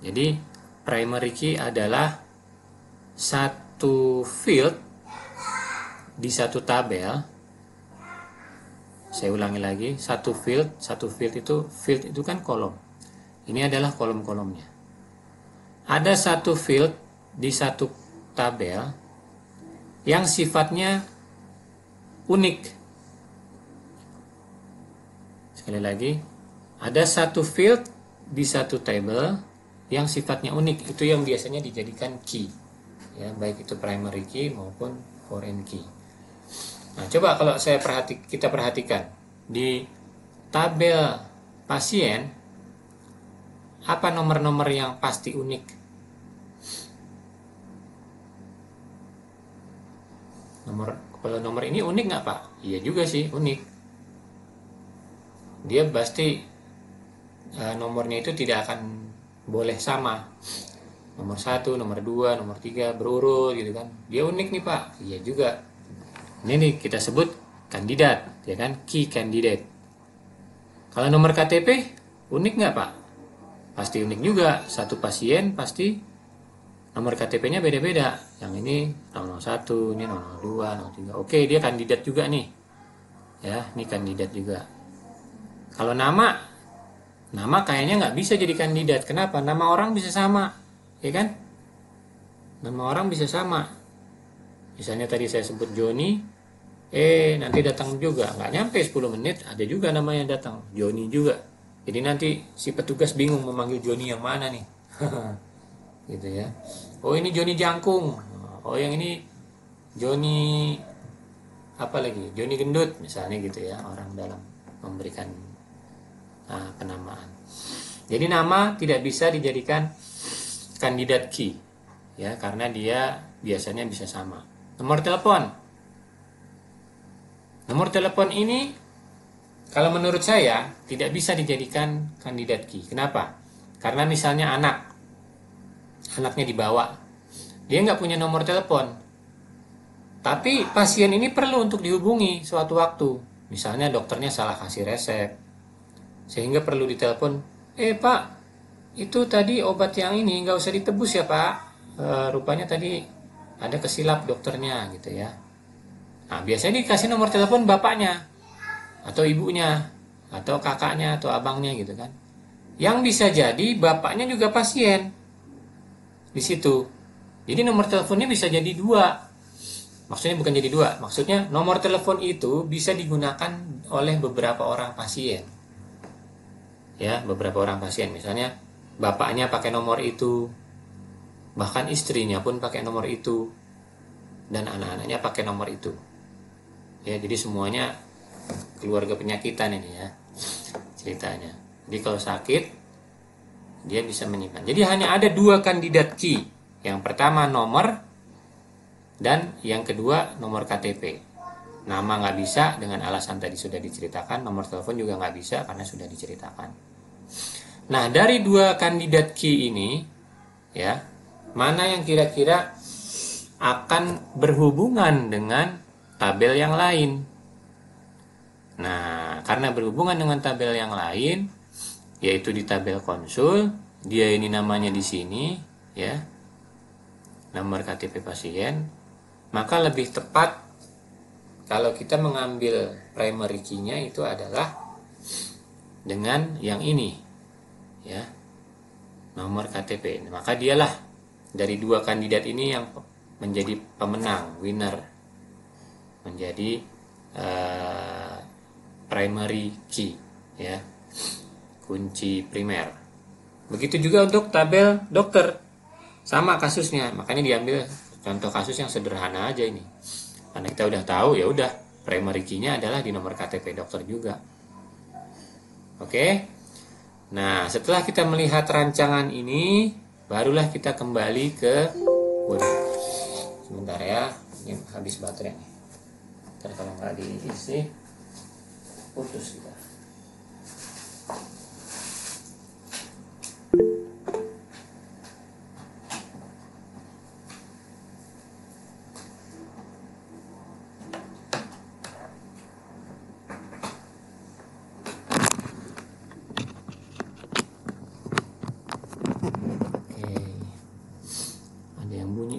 Jadi primary key adalah satu field di satu tabel. Saya ulangi lagi, satu field itu kan kolom. Ini adalah kolom-kolomnya. Ada satu field di satu tabel yang sifatnya unik. Sekali lagi, ada satu field di satu table yang sifatnya unik. Itu yang biasanya dijadikan key. Ya, baik itu primary key maupun foreign key. Nah, coba kalau kita perhatikan di tabel pasien, apa nomor-nomor yang pasti unik? Kalau nomor ini unik nggak Pak? Iya juga sih, unik. Dia pasti nomornya itu tidak akan boleh sama. Nomor 1, nomor 2, nomor 3 berurut gitu kan. Dia unik nih Pak. Iya juga. Ini nih kita sebut kandidat, ya kan, key candidate. Kalau nomor KTP unik nggak Pak? Pasti unik juga. Satu pasien pasti nomor KTP-nya beda-beda. Yang ini 001, ini 002, 03. Oke, dia kandidat juga nih. Ya, ini kandidat juga. Kalau nama kayaknya nggak bisa jadi kandidat. Kenapa? Nama orang bisa sama, ya kan? Nama orang bisa sama. Misalnya tadi saya sebut Joni, nanti datang juga, nggak nyampe 10 menit, ada juga namanya datang, Joni juga. Jadi nanti si petugas bingung memanggil Joni yang mana nih, gitu ya. Oh ini Joni Jangkung, oh yang ini Joni apa lagi, Joni Gendut misalnya gitu ya, orang dalam memberikan penamaan. Jadi nama tidak bisa dijadikan kandidat key, ya karena dia biasanya bisa sama. Nomor telepon ini kalau menurut saya tidak bisa dijadikan kandidat key. Kenapa? Karena misalnya anaknya dibawa, dia nggak punya nomor telepon, tapi pasien ini perlu untuk dihubungi suatu waktu. Misalnya dokternya salah kasih resep, sehingga perlu ditelepon. Pak, itu tadi obat yang ini nggak usah ditebus ya Pak. Rupanya tadi ada kesilap dokternya gitu ya. Nah, biasanya dikasih nomor telepon bapaknya atau ibunya atau kakaknya atau abangnya gitu kan. Yang bisa jadi bapaknya juga pasien di situ. Jadi nomor teleponnya bisa jadi dua. Maksudnya bukan jadi dua, maksudnya nomor telepon itu bisa digunakan oleh beberapa orang pasien. Ya, beberapa orang pasien. Misalnya bapaknya pakai nomor itu, bahkan istrinya pun pakai nomor itu, dan anak-anaknya pakai nomor itu. Ya, jadi semuanya keluarga penyakitan ini ya ceritanya. Jadi kalau sakit dia bisa menyimpan. Jadi hanya ada dua kandidat key. Yang pertama nomor, dan yang kedua nomor KTP. Nama nggak bisa dengan alasan tadi sudah diceritakan. Nomor telepon juga nggak bisa karena sudah diceritakan. Nah, dari dua kandidat key ini ya, mana yang kira-kira akan berhubungan dengan tabel yang lain? Nah, karena berhubungan dengan tabel yang lain, yaitu di tabel konsul, dia ini namanya di sini, ya, nomor KTP pasien, maka lebih tepat kalau kita mengambil primary key-nya itu adalah dengan yang ini, ya, nomor KTP. Maka dialah dari dua kandidat ini yang menjadi pemenang, winner, menjadi primary key, ya, kunci primer. Begitu juga untuk tabel dokter, sama kasusnya. Makanya diambil contoh kasus yang sederhana aja ini. Karena kita udah tahu, ya udah, primary key-nya adalah di nomor KTP dokter juga. Oke. Nah, setelah kita melihat rancangan ini, barulah kita kembali ke sebentar ya, ini habis baterai nih. Ntar kalau nggak diisi, putus kita.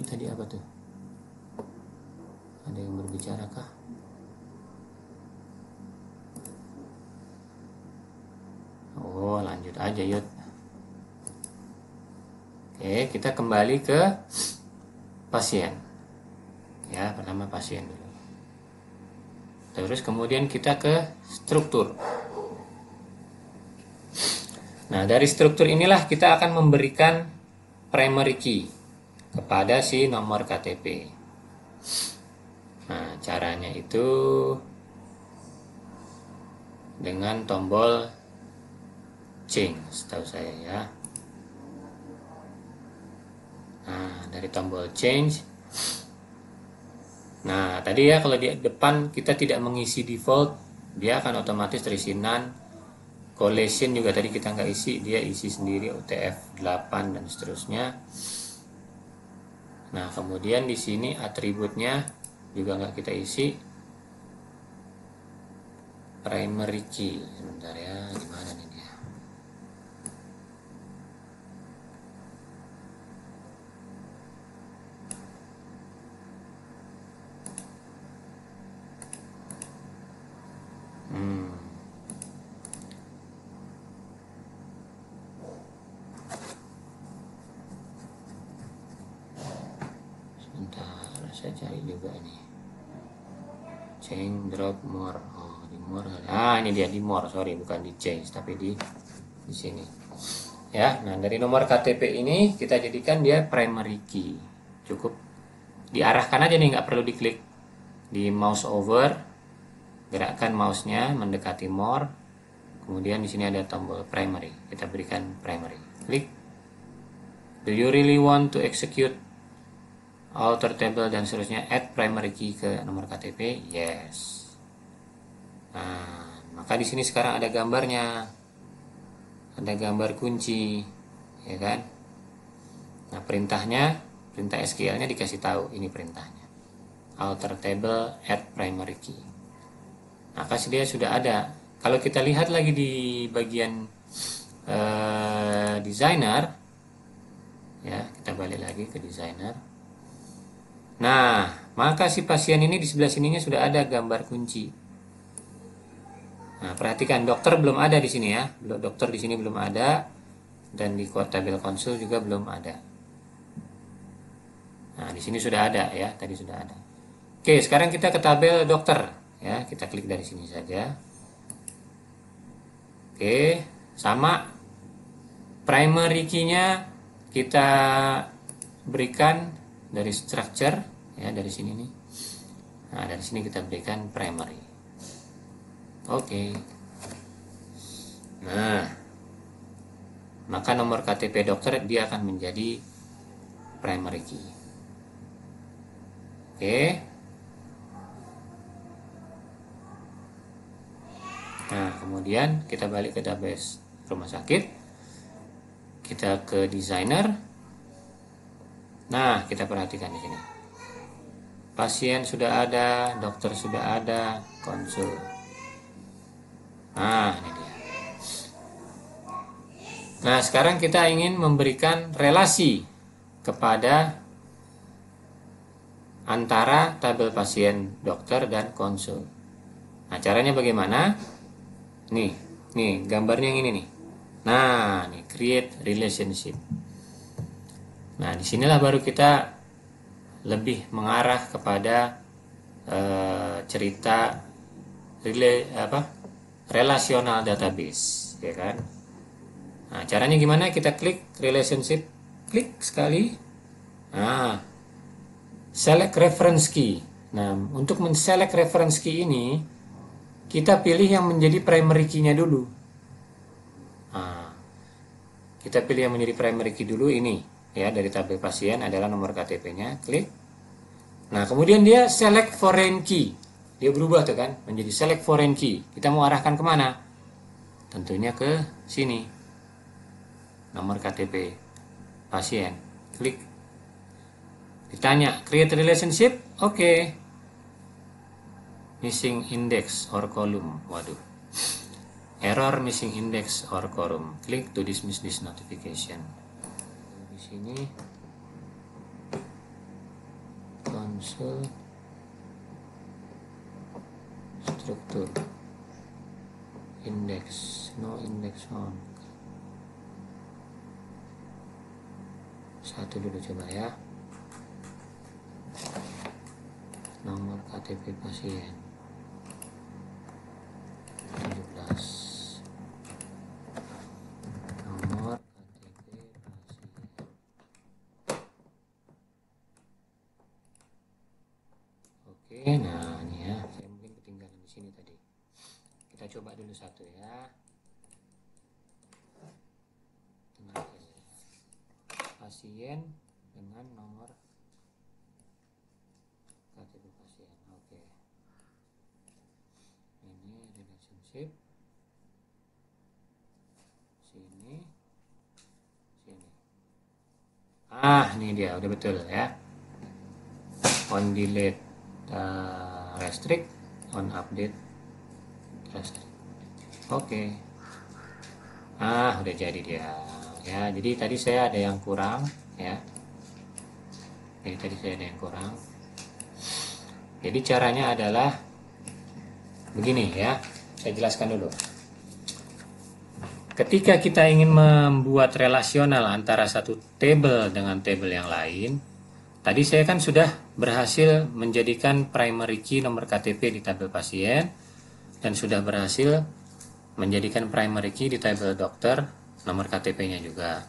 Tadi apa tuh? Ada yang berbicara kah? Oh, lanjut aja yuk. Oke, kita kembali ke pasien. Ya, pertama pasien dulu. Terus kemudian kita ke struktur. Nah, dari struktur inilah kita akan memberikan primary key kepada si nomor KTP. Nah, caranya itu dengan tombol change, setahu saya ya. Nah, dari tombol change. Nah, tadi ya, kalau di depan kita tidak mengisi default, dia akan otomatis terisi none. Collation juga tadi kita nggak isi, dia isi sendiri UTF 8 dan seterusnya. Nah, kemudian di sini atributnya juga nggak kita isi. Primary key, sebentar ya, gimana nih dia? Saya cari juga ini, change drop more. Oh, di more. Ini dia di more, sorry, bukan di change tapi di sini ya. Nah, dari nomor KTP ini kita jadikan dia primary key. Cukup diarahkan aja nih, nggak perlu diklik. Di mouse over, gerakkan mouse-nya mendekati more, kemudian di sini ada tombol primary, kita berikan primary, klik. Do you really want to execute alter table dan seterusnya, add primary key ke nomor KTP? Yes. Nah, maka di sini sekarang ada gambarnya, ada gambar kunci, ya kan? Nah, perintah SQL-nya dikasih tahu, ini perintahnya, alter table, add primary key. Maka dia sudah ada. Kalau kita lihat lagi di bagian designer, ya, kita balik lagi ke designer. Nah, maka si pasien ini di sebelah sininya sudah ada gambar kunci. Nah, perhatikan, dokter belum ada di sini ya. Dokter di sini belum ada, dan di tabel konsul juga belum ada. Nah, di sini sudah ada ya, tadi sudah ada. Oke, sekarang kita ke tabel dokter ya. Kita klik dari sini saja. Oke, sama primary key-nya kita berikan dari structure ya, dari sini nih. Nah, dari sini kita berikan primary. Oke. Nah, maka nomor KTP dokter dia akan menjadi primary key. Oke. Nah, kemudian kita balik ke database rumah sakit. Kita ke designer. Nah, kita perhatikan di sini. Pasien sudah ada, dokter sudah ada, konsul. Nah, ini dia. Nah, sekarang kita ingin memberikan relasi kepada antara tabel pasien dokter dan konsul. Nah, caranya bagaimana? Nih gambarnya yang ini nih. Nah, nih create relationship. Nah, disinilah baru kita lebih mengarah kepada cerita relational database, ya kan? Nah, caranya gimana? Kita klik relationship, klik sekali. Nah, select reference key. Nah, untuk men-select reference key ini, kita pilih yang menjadi primary key-nya dulu. Nah, kita pilih yang menjadi primary key dulu ini, ya, dari tabel pasien adalah nomor KTP-nya. Klik. Nah, kemudian dia select foreign key. Dia berubah tuh kan, menjadi select foreign key. Kita mau arahkan kemana? Tentunya ke sini. Nomor KTP pasien. Klik. Ditanya, create relationship? Oke. Missing index or column. Waduh. Error missing index or column. Click to dismiss this notification. Di sini konsul struktur index, no index on. Satu dulu coba ya. Nomor KTP pasien 17. Nomor KTP pasien. Oke, nah ini ya, saya mungkin ketinggalan di sini tadi. Kita coba dulu satu ya. Dengan pasien dengan nomor KTP pasien. Oke. Ini relationship. Sini. Ini dia, udah betul ya. On delete restrict, on update restrict. Oke. Udah jadi dia. Ya, jadi tadi saya ada yang kurang ya. Jadi caranya adalah begini ya. Saya jelaskan dulu. Ketika kita ingin membuat relasional antara satu table dengan table yang lain, tadi saya kan sudah berhasil menjadikan primary key nomor KTP di tabel pasien dan sudah berhasil menjadikan primary key di tabel dokter nomor KTP-nya juga.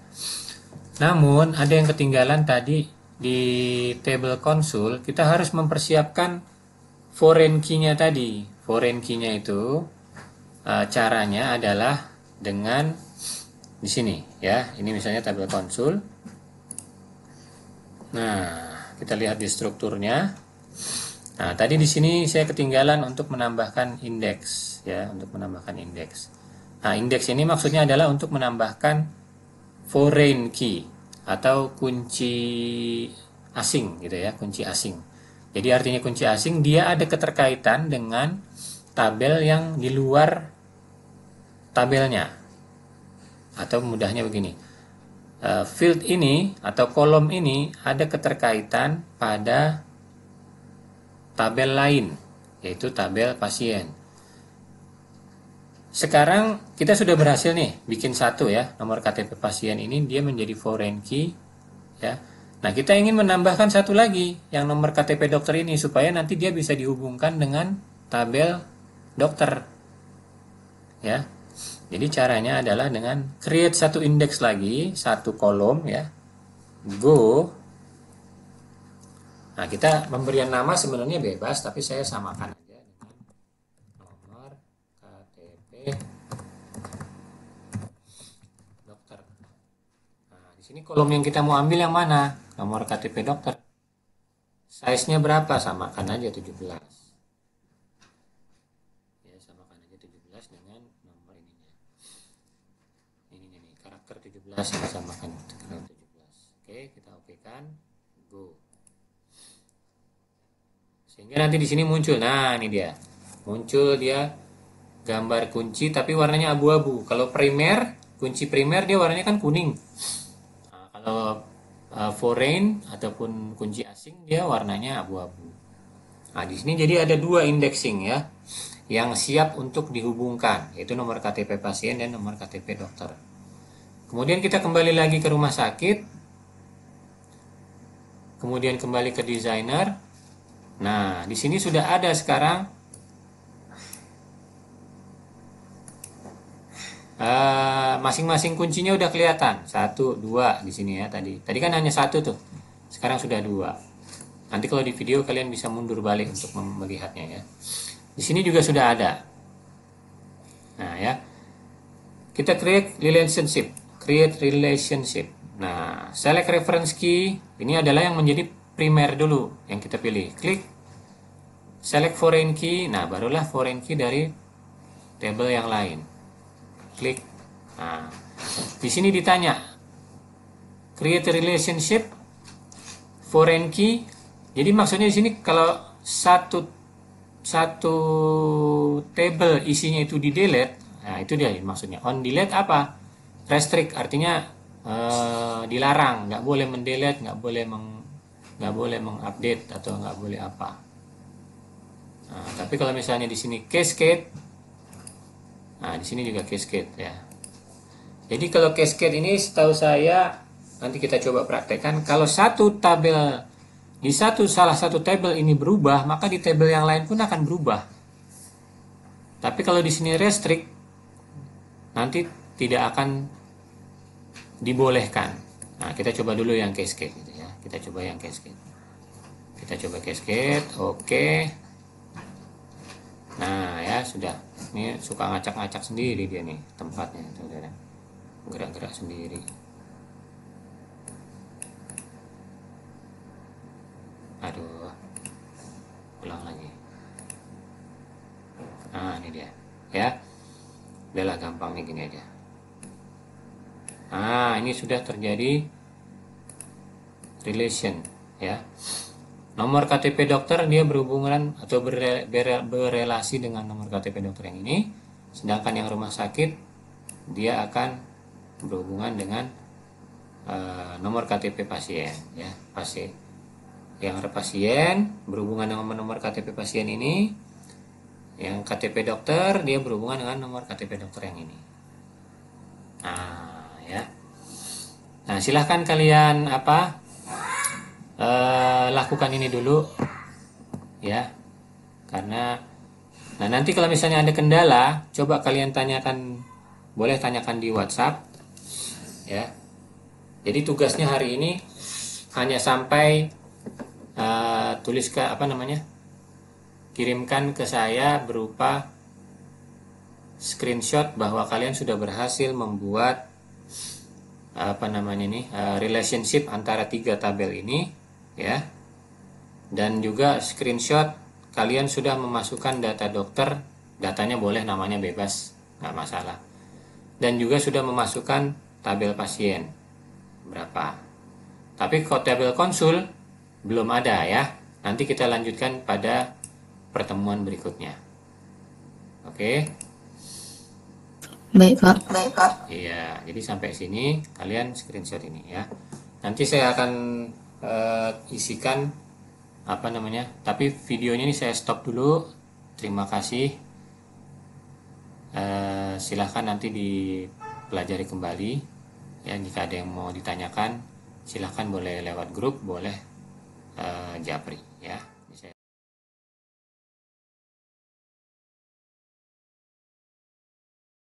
Namun ada yang ketinggalan tadi di table konsul. Kita harus mempersiapkan foreign key-nya tadi. Foreign key-nya itu caranya adalah dengan di sini ya. Ini misalnya tabel konsul. Nah, kita lihat di strukturnya. Nah, tadi di sini saya ketinggalan untuk menambahkan indeks ya, untuk menambahkan indeks. Nah, indeks ini maksudnya adalah untuk menambahkan foreign key atau kunci asing gitu ya, kunci asing. Jadi artinya kunci asing dia ada keterkaitan dengan tabel yang di luar tabelnya. Atau mudahnya begini. Field ini atau kolom ini ada keterkaitan pada tabel lain, yaitu tabel pasien. Sekarang kita sudah berhasil nih bikin satu ya, nomor KTP pasien ini dia menjadi foreign key ya. Nah, kita ingin menambahkan satu lagi yang nomor KTP dokter ini supaya nanti dia bisa dihubungkan dengan tabel dokter. Ya. Jadi caranya adalah dengan create satu indeks lagi, satu kolom ya. Go. Nah, kita pemberian nama sebenarnya bebas, tapi saya samakan aja dengan nomor KTP dokter. Nah, di sini kolom yang kita mau ambil yang mana? Nomor KTP dokter. Size-nya berapa? Samakan aja 17. Ya, samakan aja 17 dengan nomor ininya. Ini nih, karakter 17 disamakan dengan 17. Oke, kita okekan. Go. Sehingga nanti di sini muncul. Nah, ini dia. Muncul dia gambar kunci tapi warnanya abu-abu. Kalau primer, kunci primer dia warnanya kan kuning. Nah, kalau foreign ataupun kunci asing dia warnanya abu-abu. Nah, di sini jadi ada 2 indexing ya yang siap untuk dihubungkan, yaitu nomor KTP pasien dan nomor KTP dokter. Kemudian kita kembali lagi ke rumah sakit. Kemudian kembali ke designer. Nah, di sini sudah ada sekarang masing-masing kuncinya udah kelihatan. 1, 2 di sini ya tadi. Tadi kan hanya 1 tuh. Sekarang sudah 2. Nanti kalau di video kalian bisa mundur balik untuk melihatnya ya. Di sini juga sudah ada. Nah, ya. Kita create relationship. Nah, select reference key. Ini adalah yang menjadi primer dulu yang kita pilih. Klik select foreign key. Nah, barulah foreign key dari table yang lain. Klik. Nah, di sini ditanya create a relationship foreign key. Jadi maksudnya di sini kalau satu table isinya itu di delete, nah itu dia maksudnya. On delete apa? Restrict artinya dilarang, nggak boleh mendelete, nggak boleh mengupdate atau nggak boleh apa. Nah, tapi kalau misalnya di sini cascade, nah di sini juga cascade ya. Jadi kalau cascade ini setahu saya nanti kita coba praktekkan. Kalau satu tabel di salah satu tabel ini berubah, maka di tabel yang lain pun akan berubah. Tapi kalau di sini restrict, nanti tidak akan dibolehkan. Nah, kita coba dulu yang cascade gitu ya. Kita coba yang cascade. Kita coba cascade, oke. Nah, ya sudah. Ini suka ngacak-ngacak sendiri dia nih tempatnya, saudara. Gerak-gerak sendiri. Aduh, ulang lagi. Nah, ini dia ya. Udahlah, gampang nih, gini aja. Nah, ini sudah terjadi relation ya. Nomor KTP dokter dia berhubungan atau berelasi dengan nomor KTP dokter yang ini, sedangkan yang rumah sakit dia akan berhubungan dengan nomor KTP pasien ya. Yang pasien berhubungan dengan nomor KTP pasien ini, yang KTP dokter dia berhubungan dengan nomor KTP dokter yang ini. Nah, ya. Nah, silahkan kalian lakukan ini dulu ya. Karena nanti kalau misalnya ada kendala, coba kalian boleh tanyakan di WhatsApp ya. Jadi tugasnya hari ini hanya sampai kirimkan ke saya berupa screenshot bahwa kalian sudah berhasil membuat relationship antara 3 tabel ini ya, dan juga screenshot kalian sudah memasukkan data dokter, datanya boleh namanya bebas, nggak masalah, dan juga sudah memasukkan tabel pasien berapa. Tapi kalau tabel konsul belum ada ya. Nanti kita lanjutkan pada pertemuan berikutnya. Oke. Baik, Pak. Iya, jadi sampai sini kalian screenshot ini ya. Nanti saya akan isikan tapi videonya ini saya stop dulu. Terima kasih. Silahkan nanti dipelajari kembali ya. Jika ada yang mau ditanyakan, silahkan boleh lewat grup, boleh japri ya.